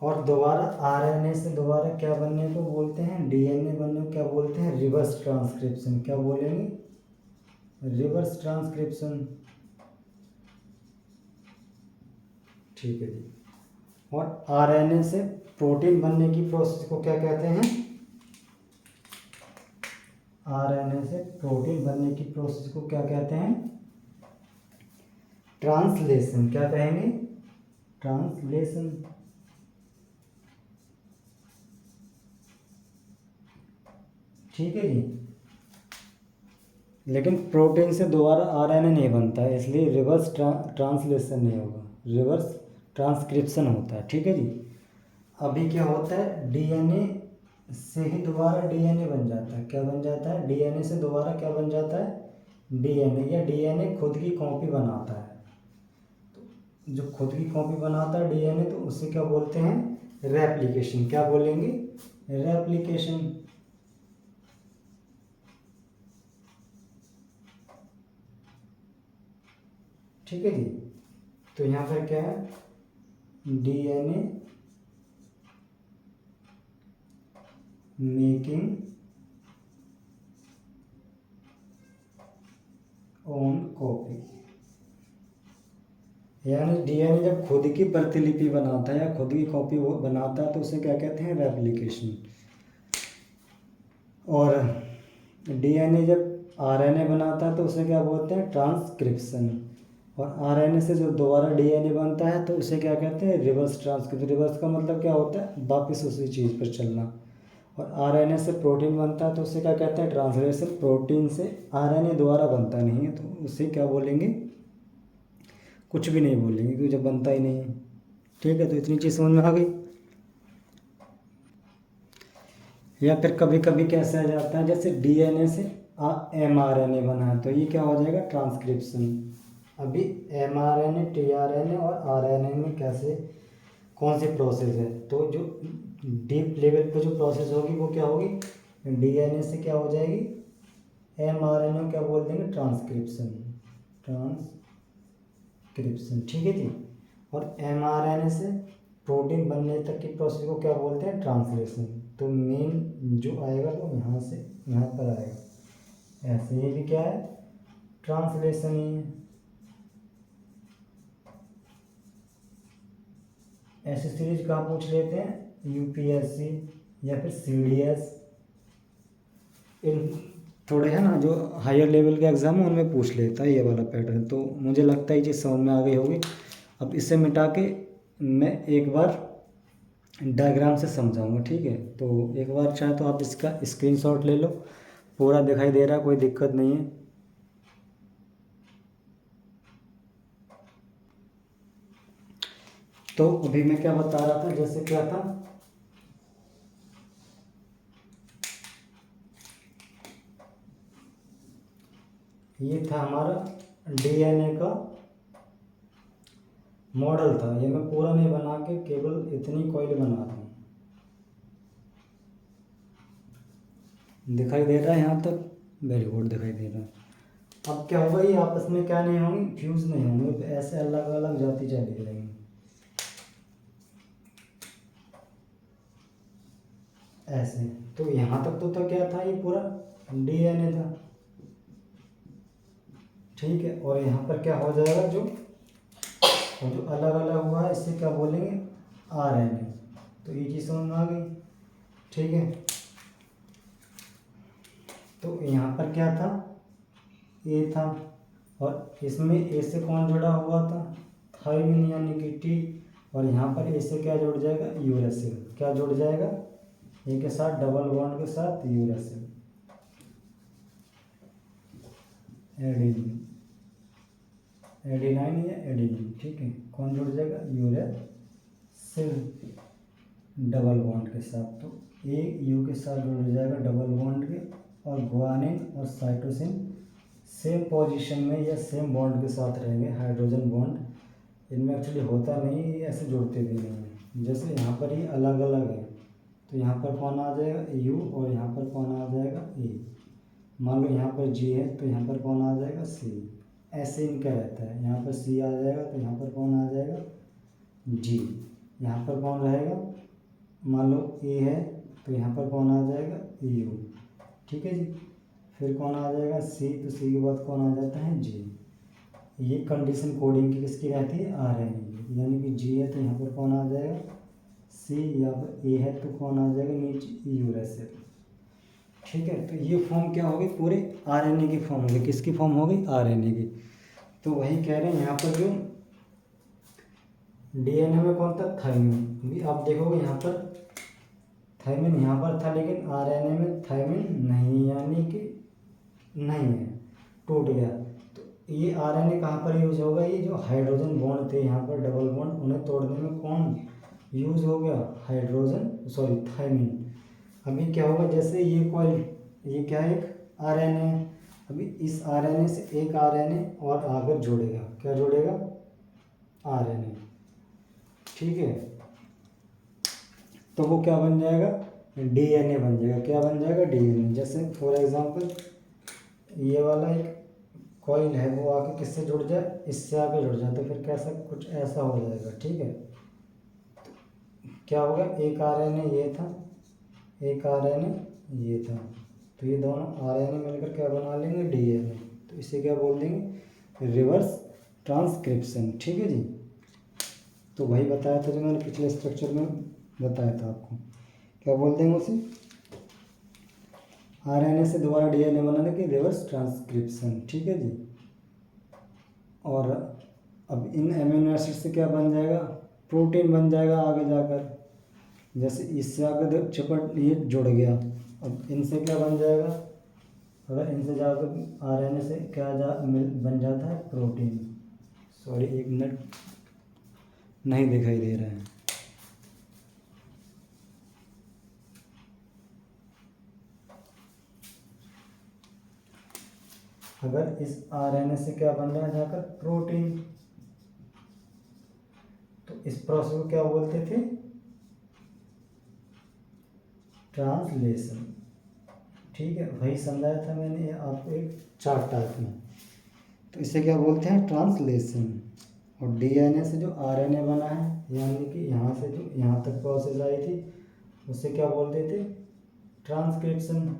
और दोबारा RNA से दोबारा क्या बनने को बोलते हैं, DNA बनने को क्या बोलते हैं, रिवर्स ट्रांसक्रिप्शन। क्या बोलेंगे, रिवर्स ट्रांसक्रिप्शन। ठीक है जी। और RNA से प्रोटीन बनने की प्रोसेस को क्या कहते हैं, RNA से प्रोटीन बनने की प्रोसेस को क्या कहते हैं, ट्रांसलेशन। क्या कहेंगे, ट्रांसलेशन। ठीक है जी। लेकिन प्रोटीन से दोबारा RNA नहीं बनता है, इसलिए रिवर्स ट्रांसलेशन नहीं होगा, रिवर्स ट्रांसक्रिप्शन होता है। ठीक है जी। अभी क्या होता है, DNA से ही दोबारा DNA बन जाता है। क्या बन जाता है, DNA से दोबारा क्या बन जाता है, DNA। या DNA खुद की कॉपी बनाता है। तो जो खुद की कॉपी बनाता है DNA, तो उसे क्या बोलते हैं, रेप्लिकेशन। क्या बोलेंगे, रेप्लिकेशन। ठीक है जी। तो यहाँ पर क्या है, DNA मेकिंग ओन कॉपी, यानी DNA जब खुद की प्रतिलिपि बनाता है या खुद की कॉपी वो बनाता है तो उसे क्या कहते हैं, रेप्लिकेशन। और DNA जब RNA बनाता है तो उसे क्या बोलते हैं, ट्रांसक्रिप्शन। और RNA से जो दोबारा DNA बनता है तो उसे क्या कहते हैं, रिवर्स ट्रांसक्रिप्शन। रिवर्स का मतलब क्या होता है, वापस उसी चीज़ पर चलना। और RNA से प्रोटीन बनता है तो उसे क्या कहते हैं, ट्रांसलेशन। प्रोटीन से RNA दोबारा बनता नहीं है तो उसे क्या बोलेंगे, कुछ भी नहीं बोलेंगे, क्योंकि जब बनता ही नहीं है। ठीक है, तो इतनी चीज़ समझ में आ गई। या फिर कभी कभी कैसे आ जाता है, जैसे DNA से mRNA बना है तो ये क्या हो जाएगा, ट्रांसक्रिप्शन। अभी mRNA, tRNA और RNA में कैसे, कौन सी प्रोसेस है, तो जो डीप लेवल पे जो प्रोसेस होगी वो क्या होगी, DNA से क्या हो जाएगी, mRNA क्या बोल देंगे, ट्रांसक्रिप्शन। ट्रांसक्रिप्शन। ठीक है जी। और mRNA से प्रोटीन बनने तक की प्रोसेस को क्या बोलते हैं, ट्रांसलेशन। तो मेन जो आएगा वो यहाँ से यहाँ पर आएगा। ऐसे ये भी क्या है, ट्रांसलेशन ही है। ऐसी सीरीज कहाँ पूछ लेते हैं, UPSC या फिर CDS, इन थोड़े है ना जो हायर लेवल के एग्ज़ाम है उनमें पूछ लेता है ये वाला पैटर्न। तो मुझे लगता है ये चीज़ समझ में आ गई होगी। अब इसे मिटा के मैं एक बार डायग्राम से समझाऊंगा, ठीक है। तो एक बार चाहे तो आप इसका स्क्रीनशॉट ले लो, पूरा दिखाई दे रहा है, कोई दिक्कत नहीं है। तो अभी मैं क्या बता रहा था, जैसे क्या था, ये था हमारा डीएनए का मॉडल था। ये मैं पूरा नहीं बना के केवल इतनी कॉइल बना रहा हूँ। दिखाई दे रहा है यहाँ तक? वेरी गुड, दिखाई दे रहा है। अब क्या होगा, ये आपस में क्या नहीं होंगी, फ्यूज नहीं होंगे, तो ऐसे अलग अलग जाती चली जाएंगी ऐसे। तो यहाँ तक तो क्या था, ये पूरा डीएनए था, ठीक है। और यहाँ पर क्या हो जाएगा, जो अलग अलग हुआ है इससे क्या बोलेंगे, आरएनए। तो ये चीज़ समझ में आ गई, ठीक है। तो यहाँ पर क्या था, ए था, और इसमें ए से कौन जुड़ा हुआ था, थायमिन यानी कि टी। और यहाँ पर ए से क्या जुड़ जाएगा, यूरेसिल। क्या जुड़ जाएगा, ए के साथ डबल बॉन्ड के साथ यूरेसिल, एडेनिन, एडेनाइन या एडेनिन, ठीक है। कौन जुड़ जाएगा, यूरेसिल डबल बॉन्ड के साथ। तो ए यू के साथ जुड़ जाएगा डबल बॉन्ड के, और गुआनिन और साइटोसिन सेम पोजीशन में या सेम बॉन्ड के साथ रहेंगे, हाइड्रोजन बॉन्ड इनमें एक्चुअली होता नहीं, ये ऐसे जुड़ते भी नहीं हैं। जैसे यहाँ पर ये अलग अलग है, तो यहाँ पर कौन आ जाएगा, यू, और यहाँ पर कौन आ जाएगा, ए। मान लो यहाँ पर जी है, तो यहाँ पर कौन आ जाएगा, सी। ऐसे इनका रहता है, यहाँ पर सी आ जाएगा तो यहाँ पर कौन आ जाएगा, जी। यहाँ पर कौन रहेगा, मान लो ए है तो यहाँ पर कौन आ जाएगा, यू, ठीक है जी। फिर कौन आ जाएगा, सी, तो सी के बाद कौन आ जाता है, जी। ये कंडीशन कोडिंग की किसकी रहती है, आरएनए की। यानी कि जी है तो यहाँ पर कौन आ जाएगा, सी, या फिर ए है तो कौन आ जाएगा नीचे, यूरेसिल, ठीक है। तो ये फॉर्म क्या होगी, पूरे आरएनए की फॉर्म होगी। किसकी फॉर्म होगी, आरएनए की। तो वही कह रहे हैं यहाँ पर जो डीएनए में कौन था, थायमिन। अभी आप देखोगे यहाँ पर थायमिन यहाँ पर था, लेकिन आरएनए में थायमिन नहीं, यानी कि नहीं है, टूट गया। तो ये आरएनए कहाँ पर यूज होगा, ये जो हाइड्रोजन बॉन्ड थे यहाँ पर डबल बॉन्ड, उन्हें तोड़ने में कौन यूज हो गया, हाइड्रोजन, सॉरी थायमिन। अभी क्या होगा, जैसे ये कॉइल, ये क्या है, एक आरएनए। अभी इस आरएनए से एक आरएनए और आगे जोड़ेगा, क्या जोड़ेगा, आरएनए, ठीक है। तो वो क्या बन जाएगा, डीएनए बन जाएगा। क्या बन जाएगा, डीएनए। जैसे फॉर एग्जांपल ये वाला एक कॉइल है, वो आके किससे जुड़ जाए, इससे आके जुड़ जाए, तो फिर कैसा, कुछ ऐसा हो जाएगा, ठीक है। क्या होगा, एक आरएनए ये था, एक आरएनए ये था, तो ये दोनों आरएनए मिलकर क्या बना लेंगे, डीएनए। तो इसे क्या बोल देंगे, रिवर्स ट्रांसक्रिप्शन, ठीक है जी। तो वही बताया था जो मैंने पिछले स्ट्रक्चर में बताया था आपको, क्या बोल देंगे उसे, आरएनए से दोबारा डीएनए बनाने की रिवर्स ट्रांसक्रिप्शन, ठीक है जी। और अब इन एमिनो एसिड से क्या बन जाएगा, प्रोटीन बन जाएगा आगे जाकर। जैसे इससे आगे चिपट ये जुड़ गया, अब इनसे क्या बन जाएगा, अगर इनसे जाकर आरएनए से क्या बन जाता है, प्रोटीन। सॉरी, एक मिनट, नहीं दिखाई दे रहा है। अगर इस आरएनए से क्या बन रहा है जाकर, प्रोटीन, तो इस प्रोसेस को क्या बोलते थे, ट्रांसलेशन, ठीक है। वही समझाया था मैंने आपको एक चार्ट टाइप में। तो इसे क्या बोलते हैं, ट्रांसलेशन। और डीएनए से जो आरएनए बना है, यानी कि यहाँ से जो यहाँ तक प्रोसेस आई थी, उसे क्या बोलते थे, ट्रांसक्रिप्शन।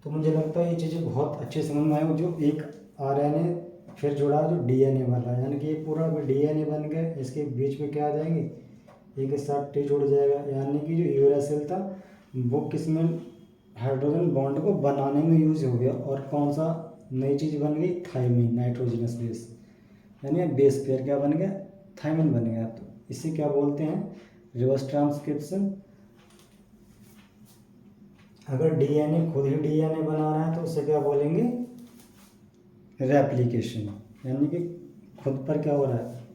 तो मुझे लगता है ये चीज़ें बहुत अच्छे समझ में आए। जो एक आरएनए फिर जुड़ा जो डीएनए वाला, यानी कि ये पूरा डीएनए बन गया, इसके बीच में क्या आ जाएंगे, एक के साथ टी जुड़ जाएगा। यानी कि जो यूरेसिल था वो किस में, हाइड्रोजन बॉन्ड को बनाने में यूज हो गया। और कौन सा नई चीज़ बन गई, थायमिन, नाइट्रोजनस बेस। यानी बेस पेयर क्या बन गया, थायमिन बन गया। तो इसे क्या बोलते हैं, रिवर्स ट्रांसक्रिप्शन। अगर डीएनए खुद ही डीएनए बना रहा है तो उसे क्या बोलेंगे, रेप्लिकेशन, यानी कि खुद पर क्या हो रहा है,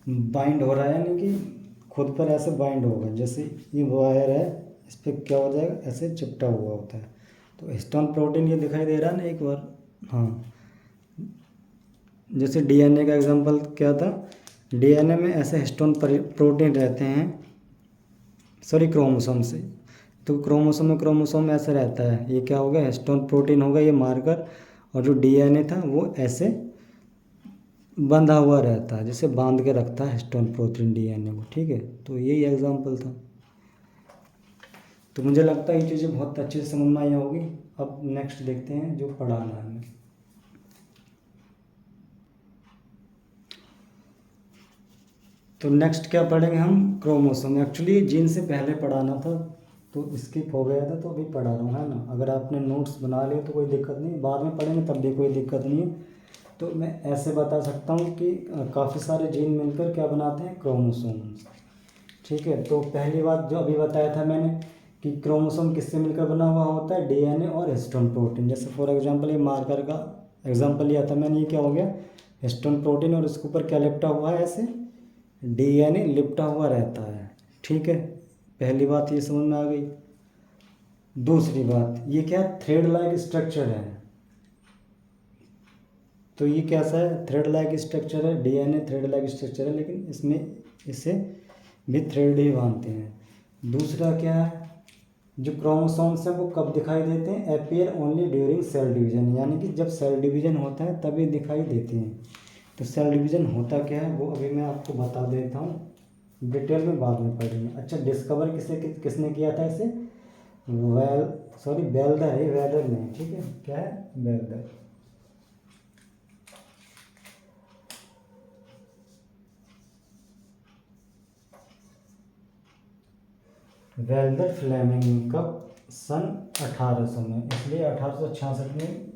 बाइंड हो रहा है, यानी कि खुद पर ऐसे बाइंड होगा। जैसे ये वायर है, इस पर क्या हो जाएगा, ऐसे चिपटा हुआ होता है। तो हिस्टोन प्रोटीन ये दिखाई दे रहा है ना एक बार, हाँ। जैसे डीएनए का एग्जांपल क्या था, डीएनए में ऐसे हिस्टोन प्रोटीन रहते हैं, सॉरी क्रोमोसोम से। तो क्रोमोसोम में ऐसा रहता है, ये क्या हो गया, हिस्टोन प्रोटीन होगा ये मार्कर। और जो डीएनए था वो ऐसे बंधा हुआ रहता है, जैसे बांध के रखता है हिस्टोन प्रोटीन डीएनए को, ठीक है। तो यही एग्जांपल था। तो मुझे लगता है ये चीज़ें बहुत अच्छे से समझ में आई होगी। अब नेक्स्ट देखते हैं जो पढ़ाना है हमें। तो नेक्स्ट क्या पढ़ेंगे हम, क्रोमोसोम। एक्चुअली जीन से पहले पढ़ाना था तो स्किप हो गया था, तो अभी पढ़ा रहा हूँ, है ना। अगर आपने नोट्स बना लिए तो कोई दिक्कत नहीं, बाद में पढ़ेंगे तब भी कोई दिक्कत नहीं है। तो मैं ऐसे बता सकता हूँ कि काफ़ी सारे जीन मिलकर क्या बनाते हैं, क्रोमोसोम्स, ठीक है। तो पहली बात जो अभी बताया था मैंने कि क्रोमोसोम किससे मिलकर बना हुआ होता है, डीएनए और हिस्टोन प्रोटीन। जैसे फॉर एग्जांपल ये मार्कर का एग्जांपल लिया था मैंने, ये क्या हो गया, हिस्टोन प्रोटीन, और इसके ऊपर क्या लिपटा हुआ है, ऐसे डीएनए लिपटा हुआ रहता है, ठीक है। पहली बात ये समझ में आ गई। दूसरी बात ये क्या, थ्रेड लाइक स्ट्रक्चर है। तो ये कैसा है, थ्रेड लाइक स्ट्रक्चर है, डीएनए थ्रेड लाइक स्ट्रक्चर है, लेकिन इसमें इसे भी थ्रेड ही बांधते हैं। दूसरा क्या है, जो क्रोमोसोम्स हैं वो कब दिखाई देते हैं, appear only during cell division, यानी कि जब सेल डिवीजन होता है तभी दिखाई देते हैं। तो सेल डिवीजन होता क्या है वो अभी मैं आपको बता देता हूँ, डिटेल में बाद में पढ़ेंगे। अच्छा, डिस्कवर किसने किया था इसे, बेल्दर है, वेदर नहीं, ठीक है, क्या है, बेल्दर। वेल्दर फ्लेमिंग कब, सन 1800 में, इसलिए 1866 में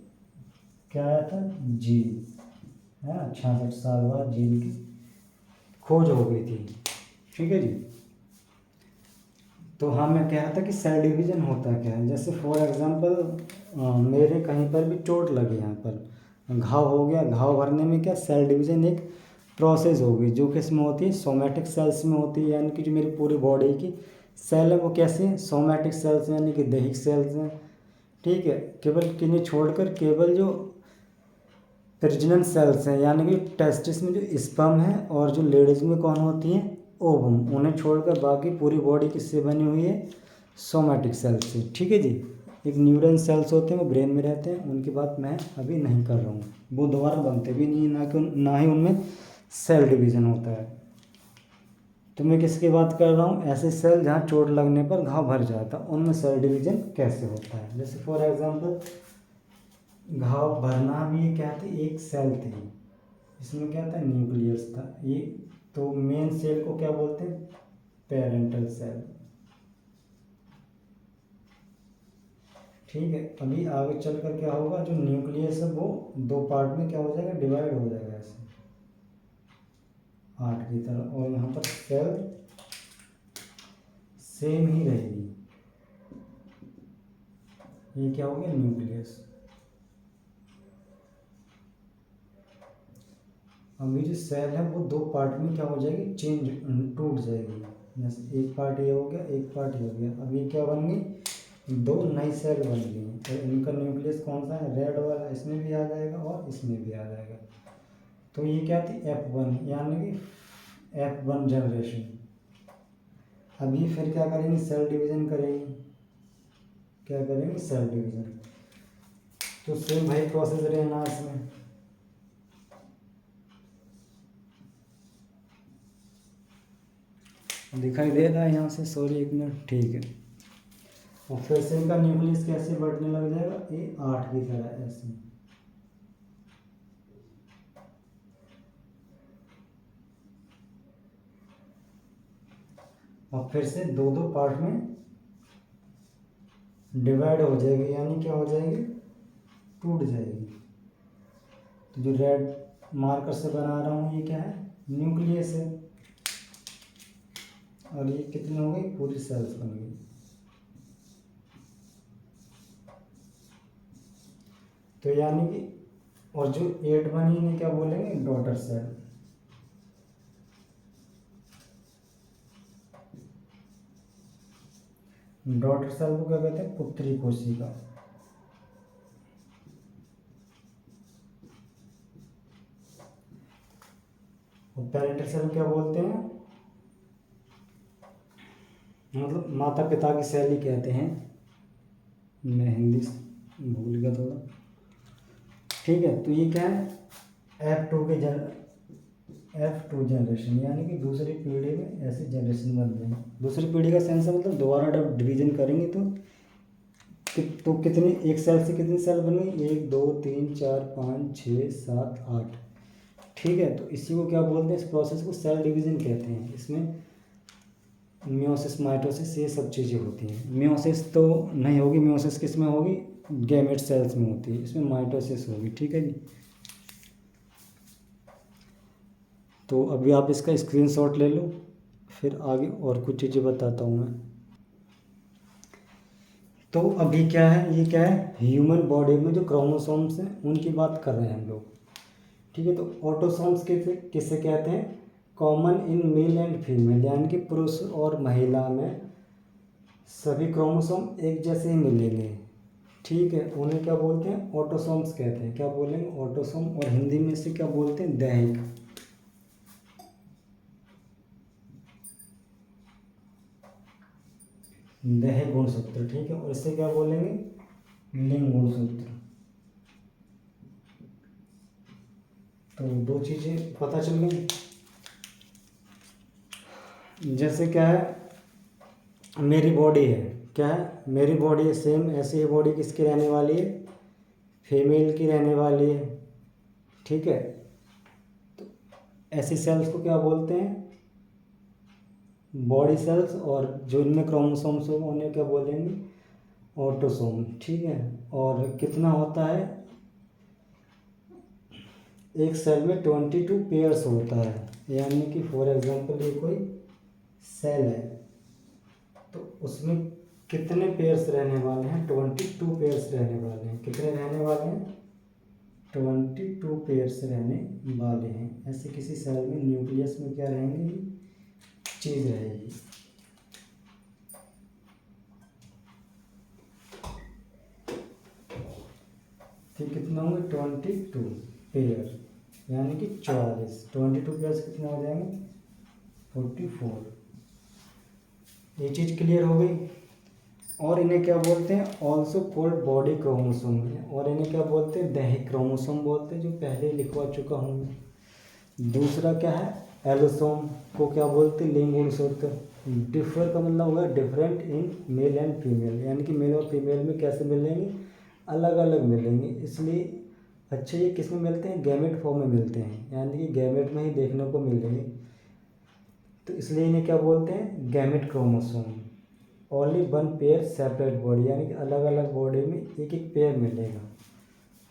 क्या आया था, जीन, है ना। 66 साल बाद जीन की खोज हो गई थी, ठीक है जी। तो हाँ, मैं कह रहा था कि सेल डिवीजन होता क्या है। जैसे फॉर एग्जांपल मेरे कहीं पर भी चोट लगी, यहाँ पर घाव हो गया, घाव भरने में क्या, सेल डिवीजन एक प्रोसेस होगी जो किस में होती है, सोमैटिक सेल्स में होती है। यानी कि जो मेरी पूरी बॉडी की सेल है वो कैसे हैं, सोमैटिक सेल्स यानी कि दैहिक सेल्स हैं, ठीक है। केवल किन्हें छोड़कर, केवल जो प्रजनन सेल्स हैं, यानी कि टेस्टिस में जो स्पर्म है, और जो लेडीज में कौन होती हैं, ओवम, उन्हें छोड़कर बाकी पूरी बॉडी किससे बनी हुई है, सोमैटिक सेल्स से, ठीक है जी। एक न्यूरल सेल्स होते हैं वो ब्रेन में रहते हैं, उनकी बात मैं अभी नहीं कर रहा हूँ, वो दोबारा बनते भी नहीं, ना ही उनमें सेल डिवीज़न होता है। तो मैं किसकी बात कर रहा हूँ, ऐसे सेल जहाँ चोट लगने पर घाव भर जाता है, उनमें सेल डिवीज़न कैसे होता है। जैसे फॉर एग्जांपल घाव भरना भी क्या थी, एक सेल थी, इसमें क्या था, न्यूक्लियस था ये। तो मेन सेल को क्या बोलते हैं, पेरेंटल सेल, ठीक है। अभी आगे चलकर क्या होगा, जो न्यूक्लियस है वो दो पार्ट में क्या हो जाएगा, डिवाइड हो जाएगा ऐसे 8 की तरह, और यहाँ पर सेल सेम ही रहेगी, ये क्या हो गया, न्यूक्लियस। अभी जो सेल है वो दो पार्ट में क्या हो जाएगी, चेंज, टूट जाएगी। जैसे एक पार्ट ये हो गया, एक पार्ट ये हो गया, अब ये क्या बन गई, दो नई सेल बन गई। और इनका न्यूक्लियस कौन सा है, रेड वाला, इसमें भी आ जाएगा और इसमें भी आ जाएगा। तो ये क्या थी, F1, यानी कि F1 जनरेशन। अभी फिर क्या करेंगे, सेल डिवीज़न करेंगे, क्या करेंगे, सेल डिवीज़न। तो सेम भाई प्रोसेस रहना इसमें। दिखाई दे रहा है यहाँ से, सॉरी एक मिनट, ठीक है। और फिर से इनका न्यूक्लियस कैसे बढ़ने लग जाएगा, ये 8 की तरह ऐसे। और फिर से दो दो पार्ट में डिवाइड हो जाएगी, यानी क्या हो जाएगी, टूट जाएगी। तो जो रेड मार्कर से बना रहा हूँ ये क्या है, न्यूक्लियस है। और ये कितनी हो गई, पूरी सेल्स बन गई। तो यानी कि और जो 8 बनी इन्हें क्या बोलेंगे, डॉटर सेल। डॉटर सेल को क्या कहते हैं, पुत्री कोशिका। और पेरेंटल सेल क्या बोलते हैं, मतलब माता पिता की सेल ही कहते हैं। मैं हिंदी भूल गया थोड़ा। ठीक है, तो ये क्या है, F2 जनरेशन, यानी कि दूसरी पीढ़ी में ऐसे जनरेशन बन रहे हैं। दूसरी पीढ़ी का सेंस मतलब दोबारा जब डिवीजन करेंगे तो कितनी, एक सेल से कितनी सेल बन गई, 1 2 3 4 5 6 7 8। ठीक है, तो इसी को क्या बोलते हैं, इस प्रोसेस को सेल डिवीजन कहते हैं। इसमें मियोसिस, माइटोसिस, ये सब चीज़ें होती हैं। मियोसिस तो नहीं होगी, मियोसिस किस में होगी, गैमेट सेल्स में होती है। इसमें माइटोसिस होगी। ठीक है जी। तो अभी आप इसका स्क्रीनशॉट ले लो, फिर आगे और कुछ चीज़ें बताता हूँ मैं। तो अभी क्या है, ये क्या है, ह्यूमन बॉडी में जो क्रोमोसोम्स हैं उनकी बात कर रहे हैं हम लोग। ठीक है, तो ऑटोसोम्स किसे कहते हैं, common in male and female, यानी कि पुरुष और महिला में सभी क्रोमोसोम एक जैसे ही मिलेंगे। ठीक है, उन्हें क्या बोलते हैं, ऑटोसोम्स कहते हैं। क्या बोलेंगे, ऑटोसोम। और हिंदी में से क्या बोलते हैं, दैहिक। दैहिक गुणसूत्र। ठीक है, और इससे क्या बोलेंगे, लिंग गुणसूत्र। तो दो चीज़ें पता चल गई। जैसे क्या है, मेरी बॉडी है, क्या है, मेरी बॉडी है सेम, ऐसी ही बॉडी किसकी रहने वाली है, फीमेल की रहने वाली है। ठीक है, तो ऐसी सेल्स को क्या बोलते हैं, बॉडी सेल्स। और जो इनमें क्रोमोसोम्स होंगे उन्हें क्या बोलेंगे, ऑटोसोम। ठीक है, और कितना होता है, एक सेल में 22 पेयर्स होता है। यानी कि फॉर एग्जांपल ये कोई सेल है, तो उसमें कितने पेयर्स रहने वाले हैं, 22 पेयर्स रहने वाले हैं। कितने रहने वाले हैं, 22 पेयर्स रहने वाले हैं। ऐसे किसी सेल में न्यूक्लियस में क्या रहेंगे, चीज़ रहेगी। तो कितना होंगे, 22 पेयर, यानी कि 44। 22 पेयर्स कितने हो जाएंगे, 44। ये चीज़ क्लियर हो गई। और इन्हें क्या बोलते हैं, ऑल्सो कॉल्ड बॉडी क्रोमोसोम है। और इन्हें क्या बोलते हैं, दैहिक क्रोमोसोम बोलते हैं, जो पहले लिखवा चुका हूँ मैं। दूसरा क्या है, एलोसोम को क्या बोलते हैं, लिंग गुणसूत्र। डिफर का मतलब होगा different in male and female, यानी कि मेल और फीमेल में कैसे मिलेंगे, अलग अलग मिलेंगे। इसलिए अच्छे ये किस में मिलते हैं, गैमेट फॉर्म में मिलते हैं, यानी कि गैमेट में ही देखने को मिलेंगे। तो इसलिए इन्हें क्या बोलते हैं, gamete chromosome. Only one pair separate body, यानी कि अलग अलग बॉडी में एक एक पेयर मिलेगा।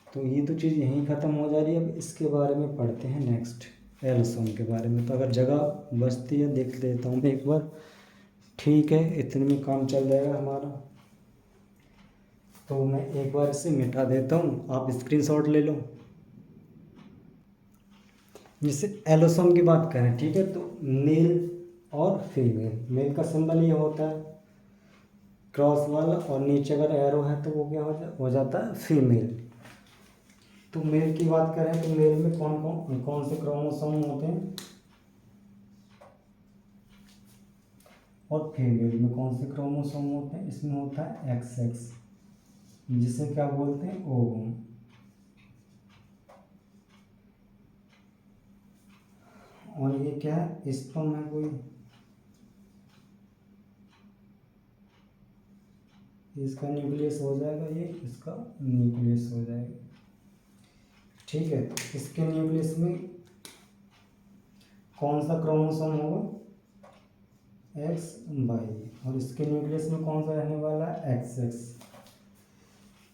तो ये तो चीज़ यहीं ख़त्म हो जा रही है। अब इसके बारे में पढ़ते हैं नेक्स्ट, एलोसोम के बारे में। तो अगर जगह बचती है देख लेता हूँ मैं एक बार। ठीक है, इतने में काम चल जाएगा हमारा। तो मैं एक बार इसे मिटा देता हूँ, आप स्क्रीनशॉट ले लो। जैसे एलोसोम की बात करें, ठीक है, तो मेल और फीमेल। मेल का सिंबल ये होता है क्रॉस वाला, और नीचे अगर एरो है तो वो क्या हो जाता है, फीमेल। तो मेल की बात करें तो मेल में कौन कौन कौन से क्रोमोसोम होते हैं, और फीमेल में कौन से क्रोमोसोम होते हैं। इसमें होता है XX, जिसे क्या बोलते हैं, ओवम। और ये क्या है, स्पर्म है कोई, इसका न्यूक्लियस हो जाएगा, ये इसका न्यूक्लियस हो जाएगा। ठीक है, तो इसके न्यूक्लियस में कौन सा क्रोमोसोम होगा, XY, और इसके न्यूक्लियस में कौन सा रहने वाला है, XX।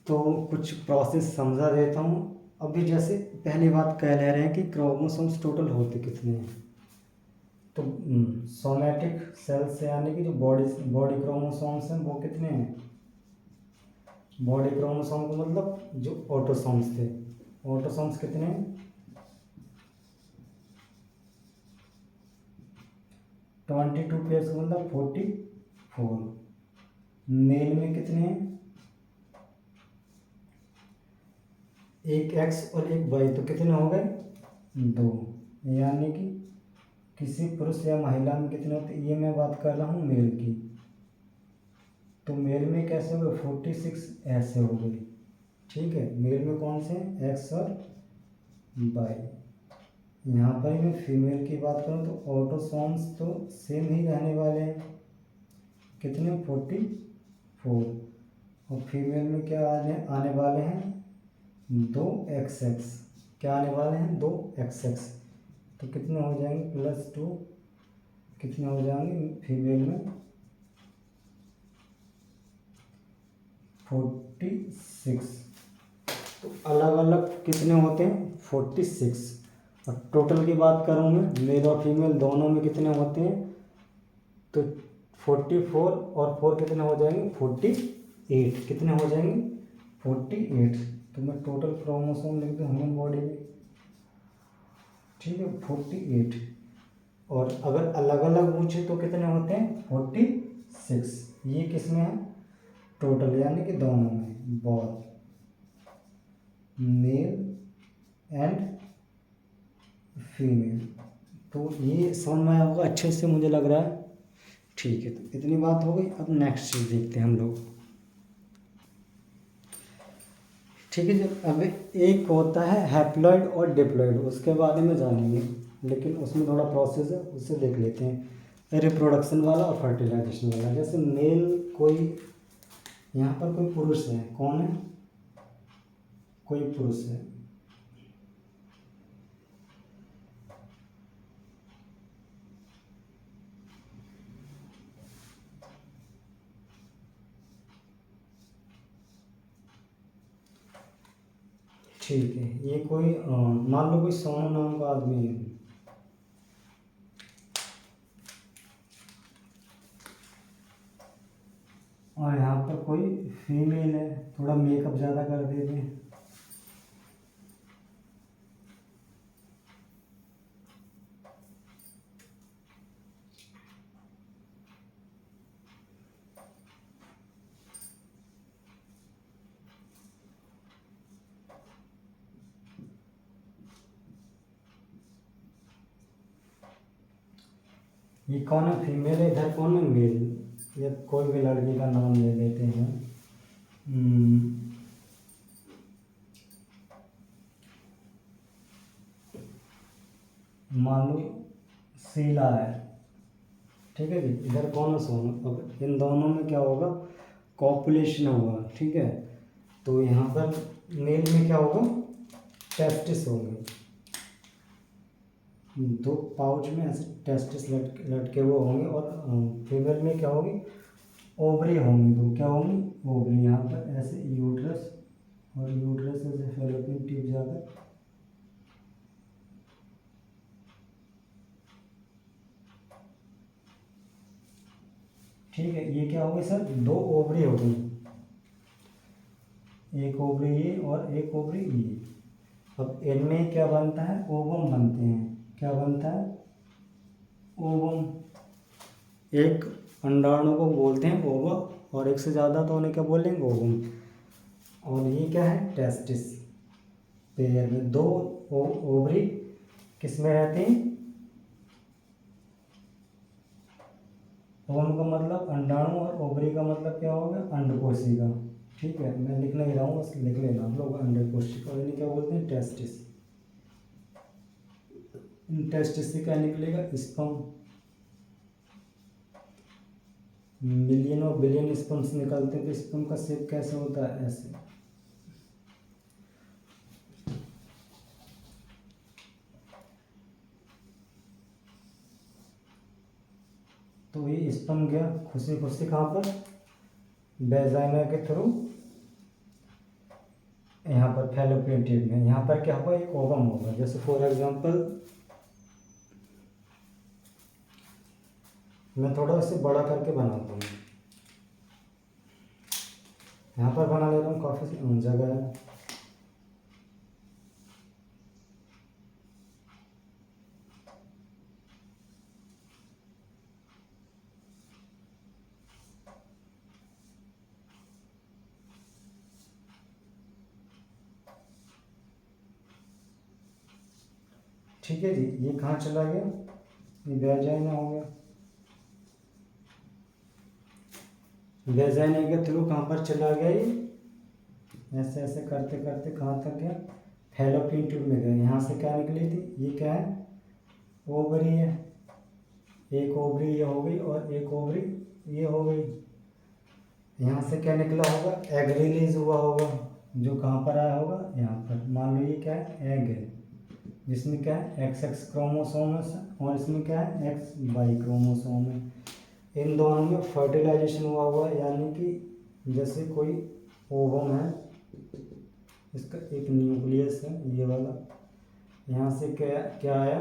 तो कुछ प्रोसेस समझा देता हूँ, अभी जैसे पहली बात कह ले रहे हैं कि क्रोमोसोम्स टोटल होते कितने हैं, तो सोमैटिक सेल्स यानी कि जो बॉडी बॉडी क्रोमोसोम्स हैं वो कितने हैं, बॉडी क्रोमोसोम का मतलब जो ऑटोसोम्स थे, ऑटोसोम्स कितने हैं 22 पेयर्स का मतलब 44। मेल में कितने हैं, एक एक्स और एक वाई, तो कितने हो गए 2। यानी कि किसी पुरुष या महिला में कितने होते, ये मैं बात कर रहा हूँ मेल की, तो मेल में कैसे हो गए 46 ऐसे हो गए। ठीक है, मेल में कौन से हैं एक्स और वाई। यहाँ पर मैं फीमेल की बात करूँ तो ऑटोसोम्स तो सेम ही रहने वाले हैं, कितने 44, और फीमेल में क्या आने वाले हैं 2XX, क्या आने वाले हैं 2XX, तो कितने हो जाएंगे +2, कितने हो जाएंगे फीमेल में 46, तो अलग अलग कितने होते हैं 46। और टोटल की बात करूँ मैं मेल और फीमेल दोनों में कितने होते हैं, तो 44 और 4 कितने हो जाएंगे 48, कितने हो जाएंगे 48। तो मैं टोटल क्रोमोसोम लिख दूँ ह्यूमन बॉडी में, ठीक है 48। और अगर अलग अलग पूछे तो कितने होते हैं 46। ये किस में है टोटल यानी कि दोनों में, बोथ मेल एंड फीमेल। तो ये समझ में आया होगा अच्छे से मुझे लग रहा है। ठीक है, तो इतनी बात हो गई। अब नेक्स्ट चीज़ देखते हैं हम लोग। ठीक है, जब अब एक होता है हैप्लॉइड और डिप्लॉइड, उसके बारे में जानेंगे, लेकिन उसमें थोड़ा प्रोसेस है, उससे देख लेते हैं। रिप्रोडक्शन वाला और फर्टिलाइजेशन वाला। जैसे मेल, कोई यहाँ पर कोई पुरुष है, कौन है, कोई पुरुष है, ठीक है, ये कोई मान लो कोई सोनू नाम का आदमी है, और यहाँ पर कोई फीमेल है, थोड़ा मेकअप ज़्यादा कर देते हैं, ये कौन है फीमेल है, इधर कौन है मेल, या कोई भी लड़की का नाम ले लेते हैं। मान लो शीला है, ठीक है जी, इधर कौन है सोनू। अब इन दोनों में क्या होगा कॉपुलेशन होगा, ठीक है, तो यहाँ पर मेल में क्या होगा टेस्टिस होंगे, दो पाउच में ऐसे टेस्टिस लटके हुए होंगे, और फीमेल में क्या होगी ओवरी होंगी, तो क्या होंगी ओवरी, यहाँ पर ऐसे यूट्रस, और यूट्रस ऐसे फैलोपियन ट्यूब जाकर ठीक है, ये क्या होगी सर 2 ओवरी हो गई, एक ओवरी ये और एक ओवरी ये। अब इनमें क्या बनता है ओवम बनते हैं, क्या बनता है ओवम। एक अंडाणु को बोलते हैं ओवम, और एक से ज़्यादा तो उन्हें क्या बोलेंगे ओवम। और ये क्या है टेस्टिस, पेयर में 2 ओवरी किस में रहते हैं, ओवम का मतलब अंडाणु, और ओवरी का मतलब क्या होगा अंडकोशिका। ठीक है, मैं लिख नहीं रहा हूँ, बस लिख लेना आप लोग अंडकोशिका, और इन्हें क्या बोलते हैं टेस्टिस। टेस्टिस से क्या निकलेगा स्पर्म, मिलियन और बिलियन स्पर्म्स निकलते हैं, तो स्पर्म का शेप कैसे होता है ऐसे। तो ये स्पर्म गया खुशी खुशी कहाँ पर वेजाइना के थ्रू यहाँ पर फैलोपियन ट्यूब में यहाँ पर क्या होगा, एक ओवम होगा। जैसे फॉर एग्जांपल मैं थोड़ा इसे बड़ा करके बनाता हूँ, यहाँ पर बना ले रहा हूँ, काफ़ी जगह है। ठीक है जी, ये कहाँ चला गया, ये वेजाइना हो गया। वेजाइना के थ्रू कहाँ पर चला गया, ये ऐसे ऐसे करते करते कहाँ तक गया, फैलोपियन ट्यूब में गया। यहाँ से क्या निकली थी, ये क्या है, ओवरी है। एक ओवरी ये हो गई और एक ओवरी ये हो गई। यहाँ से क्या निकला होगा, एग रिलीज हुआ होगा, जो कहाँ पर आया होगा, यहाँ पर। मान लो ये क्या है, एग है, जिसमें क्या है XX क्रोमोसोम है और इसमें क्या है XY क्रोमोसोम है। इन दोनों में फर्टिलाइजेशन हुआ हुआ है, यानी कि जैसे कोई ओवम है, इसका एक न्यूक्लियस है ये वाला, यहाँ से क्या क्या आया,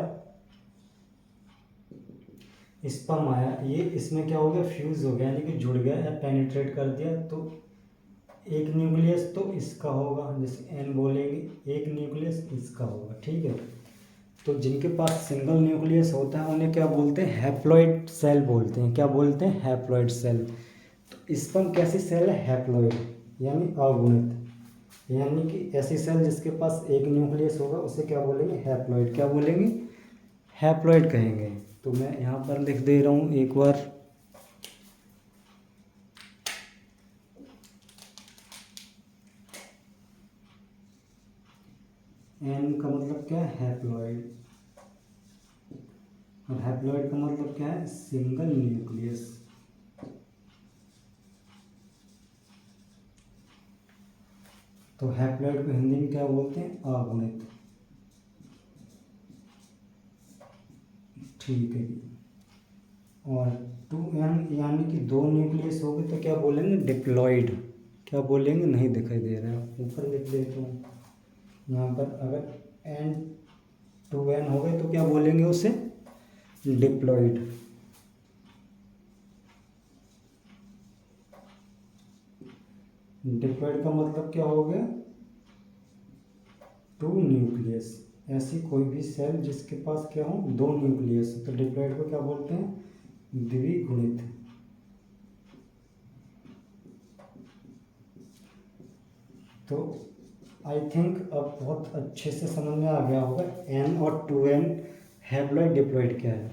स्पर्म आया, ये इसमें क्या हो गया, फ्यूज हो गया, यानी कि जुड़ गया या पेनिट्रेट कर दिया। तो एक न्यूक्लियस तो इसका होगा, जैसे N बोलेंगे, एक न्यूक्लियस इसका होगा। ठीक है, तो जिनके पास सिंगल न्यूक्लियस होता है उन्हें क्या बोलते हैं, हैप्लॉइड सेल बोलते हैं। क्या बोलते हैं, हैप्लॉइड सेल। तो स्पर्म कैसी सेल है, हैप्लॉइड, यानी अगुणित, यानी कि ऐसी सेल जिसके पास एक न्यूक्लियस होगा उसे क्या बोलेंगे, हैप्लॉइड। क्या बोलेंगे, हैप्लॉइड कहेंगे। तो मैं यहाँ पर लिख दे रहा हूँ एक बार, एन का मतलब क्या है, हैप्लॉइड, और हैप्लॉइड का मतलब क्या है, सिंगल न्यूक्लियस। तो हैप्लॉइड को हिंदी में क्या बोलते हैं, अगुणित। ठीक है जी। और 2n यानी कि दो न्यूक्लियस हो गए तो क्या बोलेंगे, डिप्लॉइड। क्या बोलेंगे, नहीं दिखाई दे रहा है, ऊपर लिख देता हूँ यहाँ पर। अगर N 2n हो गए तो क्या बोलेंगे उसे, डिप्लॉइड। डिप्लॉइड का मतलब क्या हो गया, 2 न्यूक्लियस। ऐसी कोई भी सेल जिसके पास क्या हो, 2 न्यूक्लियस, तो डिप्लॉइड को क्या बोलते हैं, द्विगुणित। तो आई थिंक अब बहुत अच्छे से समझ में आ गया होगा N और 2n हैप्लॉइड डिप्लॉइड क्या है।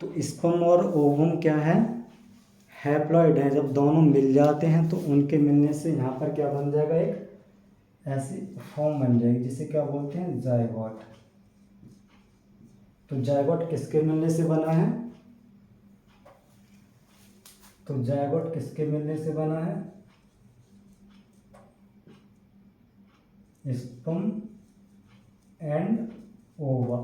तो स्पर्म और ओवम क्या है, हैप्लॉइड है। जब दोनों मिल जाते हैं तो उनके मिलने से यहाँ पर क्या बन जाएगा, एक ऐसी फॉर्म बन जाएगी जिसे क्या बोलते हैं, जायगोट। तो जायगोट किसके मिलने से बना है, तो जायगोट किसके मिलने से बना है, स्पर्म एंड ओवा।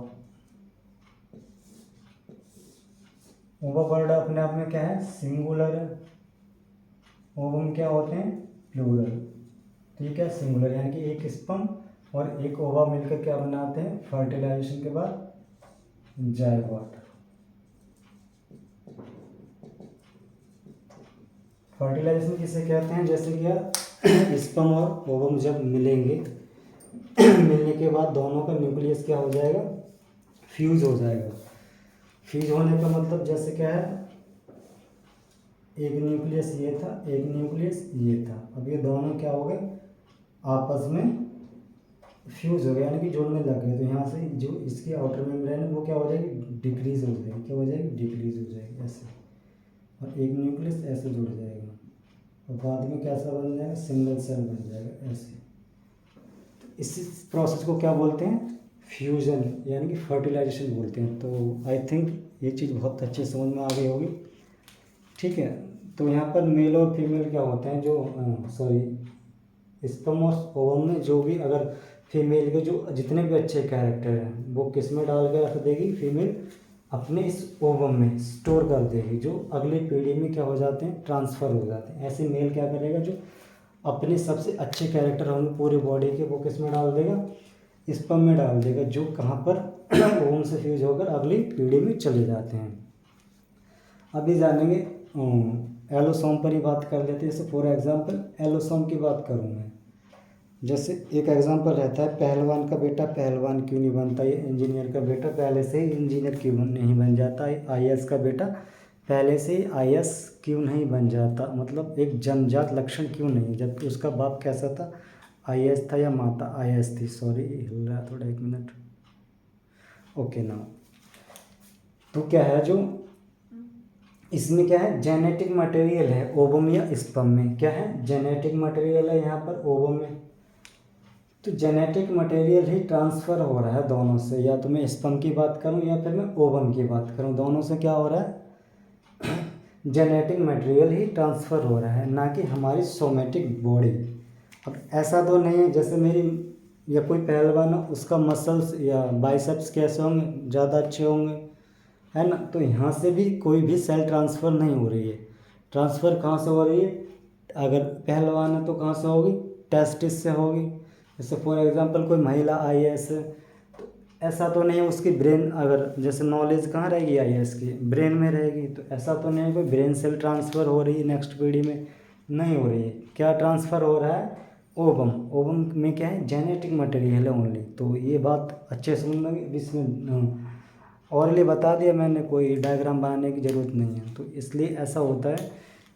ओवा वर्ड अपने आप में क्या है, सिंगुलर है। ओवम क्या होते हैं, प्लूरल। ठीक है, सिंगुलर, यानी कि एक स्पर्म और एक ओवा मिलकर क्या बनाते हैं, फर्टिलाइजेशन के बाद जायगोट। फर्टिलाइजेशन किसे कहते हैं, जैसे कि स्पर्म और ओवम जब मिलेंगे मिलने के बाद दोनों का न्यूक्लियस क्या हो जाएगा, फ्यूज हो जाएगा। फ्यूज होने का मतलब जैसे क्या है, एक न्यूक्लियस ये था, एक न्यूक्लियस ये था, अब ये दोनों क्या हो गए, आपस में फ्यूज हो गया, यानी कि जुड़ने लग गए। तो यहाँ से जो इसकी आउटर मेम्ब्रेन है वो क्या हो जाएगी, डिक्रीज हो जाएगी। क्या हो जाएगी, डिक्रीज हो जाएगी ऐसे, और एक न्यूक्लियस ऐसे जुड़ जाएगा और बाद में कैसा बन जाएगा, सिंगल सेल बन जाएगा ऐसे। तो इस प्रोसेस को क्या बोलते हैं, फ्यूजन, यानी कि फर्टिलाइजेशन बोलते हैं। तो आई थिंक ये चीज़ बहुत अच्छे समझ में आ गई होगी। ठीक है, तो यहाँ पर मेल और फीमेल क्या होते हैं, जो स्पर्म और ओवम में जो भी, अगर फीमेल के जो जितने भी अच्छे कैरेक्टर हैं वो किस में डाल कर रख देगी, फीमेल अपने इस ओवम में स्टोर कर देगी, जो अगली पीढ़ी में क्या हो जाते हैं, ट्रांसफ़र हो जाते हैं। ऐसे मेल क्या करेगा, जो अपने सबसे अच्छे कैरेक्टर होंगे पूरे बॉडी के, वो किस में डाल देगा, स्पर्म में डाल देगा, जो कहाँ पर ओवम से फ्यूज होकर अगली पीढ़ी में चले जाते हैं। अभी जानेंगे एलोसोम पर ही बात कर लेते हैं। जैसे फॉर एग्जांपल एलोसोम की बात करूँ मैं, जैसे एक एग्जांपल रहता है, पहलवान का बेटा पहलवान क्यों नहीं बनता, ये इंजीनियर का बेटा पहले से ही इंजीनियर क्यों नहीं बन जाता, आईएएस का बेटा पहले से ही आईएएस क्यों नहीं बन जाता, मतलब एक जन्मजात लक्षण क्यों नहीं, जबकि उसका बाप कैसा था, आईएएस था या माता आईएएस थी, सॉरी हिल रहा थोड़ा, 1 मिनट, ओके ना। तो क्या है, जो इसमें क्या है, जेनेटिक मटेरियल है ओवम या स्पर्म में, क्या है, जेनेटिक मटेरियल है यहाँ पर ओवम में। तो जेनेटिक मटेरियल ही ट्रांसफ़र हो रहा है दोनों से, या तो मैं स्पर्म की बात करूँ या फिर मैं ओवम की बात करूँ, दोनों से क्या हो रहा है, जेनेटिक मटेरियल ही ट्रांसफ़र हो रहा है, ना कि हमारी सोमेटिक बॉडी। अब ऐसा तो नहीं है जैसे मेरी या कोई पहलवान हो, उसका मसल्स या बाइसेप्स कैसे होंगे, ज़्यादा अच्छे होंगे, है ना। तो यहाँ से भी कोई भी सेल ट्रांसफ़र नहीं हो रही है। ट्रांसफ़र कहाँ से हो रही है, अगर पहलवान है तो कहाँ से होगी, टेस्टिस से होगी। जैसे फॉर एग्जांपल कोई महिला आईएएस है, तो ऐसा तो नहीं है उसकी ब्रेन, अगर जैसे नॉलेज कहाँ रहेगी आईएएस की, ब्रेन में रहेगी, तो ऐसा तो नहीं है कोई ब्रेन सेल ट्रांसफ़र हो रही है नेक्स्ट पीढ़ी में, नहीं हो रही है। क्या ट्रांसफ़र हो रहा है, ओवम, ओवम में क्या है, जेनेटिक मटेरियल है ओनली। तो ये बात अच्छे से समझ लेंगे, इसमें ऑरली बता दिया मैंने, कोई डायग्राम बनाने की ज़रूरत नहीं है। तो इसलिए ऐसा होता है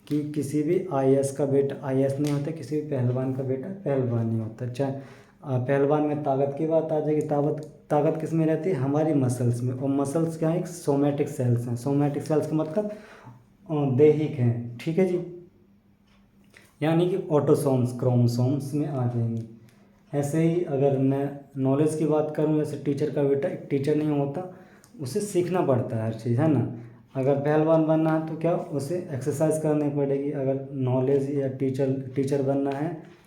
कि किसी भी आईएएस का बेटा आईएएस नहीं होता, किसी भी पहलवान का बेटा पहलवान नहीं होता। चाहे पहलवान में ताकत की बात आ जाएगी, ताकत किस में रहती है, हमारी मसल्स में, और मसल्स क्या है, सोमेटिक सेल्स हैं। सोमेटिक सेल्स का मतलब दैहिक हैं, ठीक है जी, यानी कि ऑटोसोम्स क्रोमोसोम्स में आ जाएंगे। ऐसे ही अगर मैं नॉलेज की बात करूँ, जैसे टीचर का बेटा एक टीचर नहीं होता, उसे सीखना पड़ता है हर चीज़, है ना। अगर पहलवान बनना है तो क्या उसे एक्सरसाइज करनी पड़ेगी, अगर नॉलेज या टीचर बनना है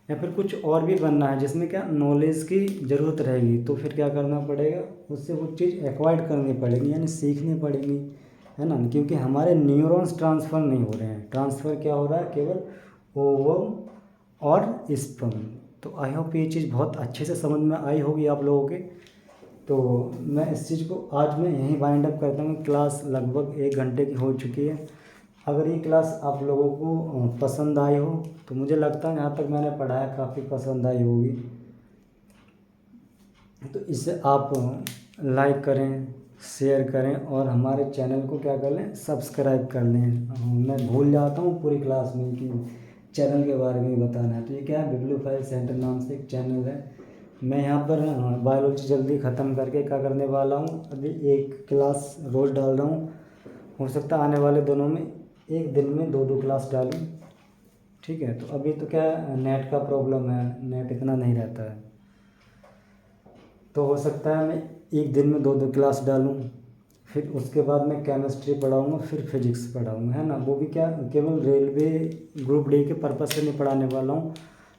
या फिर कुछ और भी बनना है जिसमें क्या नॉलेज की ज़रूरत रहेगी, तो फिर क्या करना पड़ेगा, उससे वो चीज़ एक्वायर्ड करनी पड़ेगी, यानी सीखनी पड़ेगी, है ना। क्योंकि हमारे न्यूरॉन्स ट्रांसफ़र नहीं हो रहे हैं, ट्रांसफ़र क्या हो रहा है, केवल ओवम और स्पर्म। तो आई होप ये चीज़ बहुत अच्छे से समझ में आई होगी आप लोगों के। तो मैं इस चीज़ को आज मैं यहीं वाइंड अप करता हूँ। क्लास लगभग 1 घंटे की हो चुकी है। अगर ये क्लास आप लोगों को पसंद आई हो, तो मुझे लगता है यहाँ तक मैंने पढ़ाया काफ़ी पसंद आई होगी। तो इसे आप लाइक करें, शेयर करें, और हमारे चैनल को क्या कर लें, सब्सक्राइब कर लें। मैं भूल जाता हूँ पूरी क्लास में कि चैनल के बारे में बताना है। तो ये क्या है, बिब्लियोफाइल सेंटर नाम से एक चैनल है। मैं यहाँ पर बायोलॉजी जल्दी ख़त्म करके क्या करने वाला हूँ, अभी एक क्लास रोज़ डाल रहा हूँ। हो सकता है आने वाले दिनों में एक दिन में 2-2 क्लास डालूँ, ठीक है। तो अभी तो क्या नेट का प्रॉब्लम है, नेट इतना नहीं रहता है, तो हो सकता है मैं एक दिन में 2-2 क्लास डालूँ। फिर उसके बाद मैं केमिस्ट्री पढ़ाऊँगा, फिर फिजिक्स पढ़ाऊँगा, है ना। वो भी क्या केवल रेलवे ग्रुप डी के पर्पज़ से नहीं पढ़ाने वाला हूँ।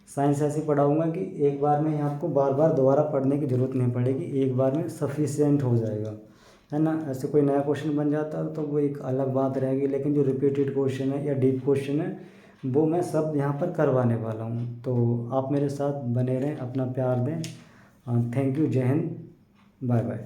साइंस ऐसे पढ़ाऊँगा कि एक बार में ही आपको बार बार दोबारा पढ़ने की ज़रूरत नहीं पड़ेगी, एक बार में सफिशिएंट हो जाएगा, है ना। ऐसे कोई नया क्वेश्चन बन जाता तो वो एक अलग बात रहेगी, लेकिन जो रिपीटेड क्वेश्चन है या डीप क्वेश्चन है वो मैं सब यहाँ पर करवाने वाला हूँ। तो आप मेरे साथ बने रहें, अपना प्यार दें। थैंक यू, जय हिंद, बाय बाय।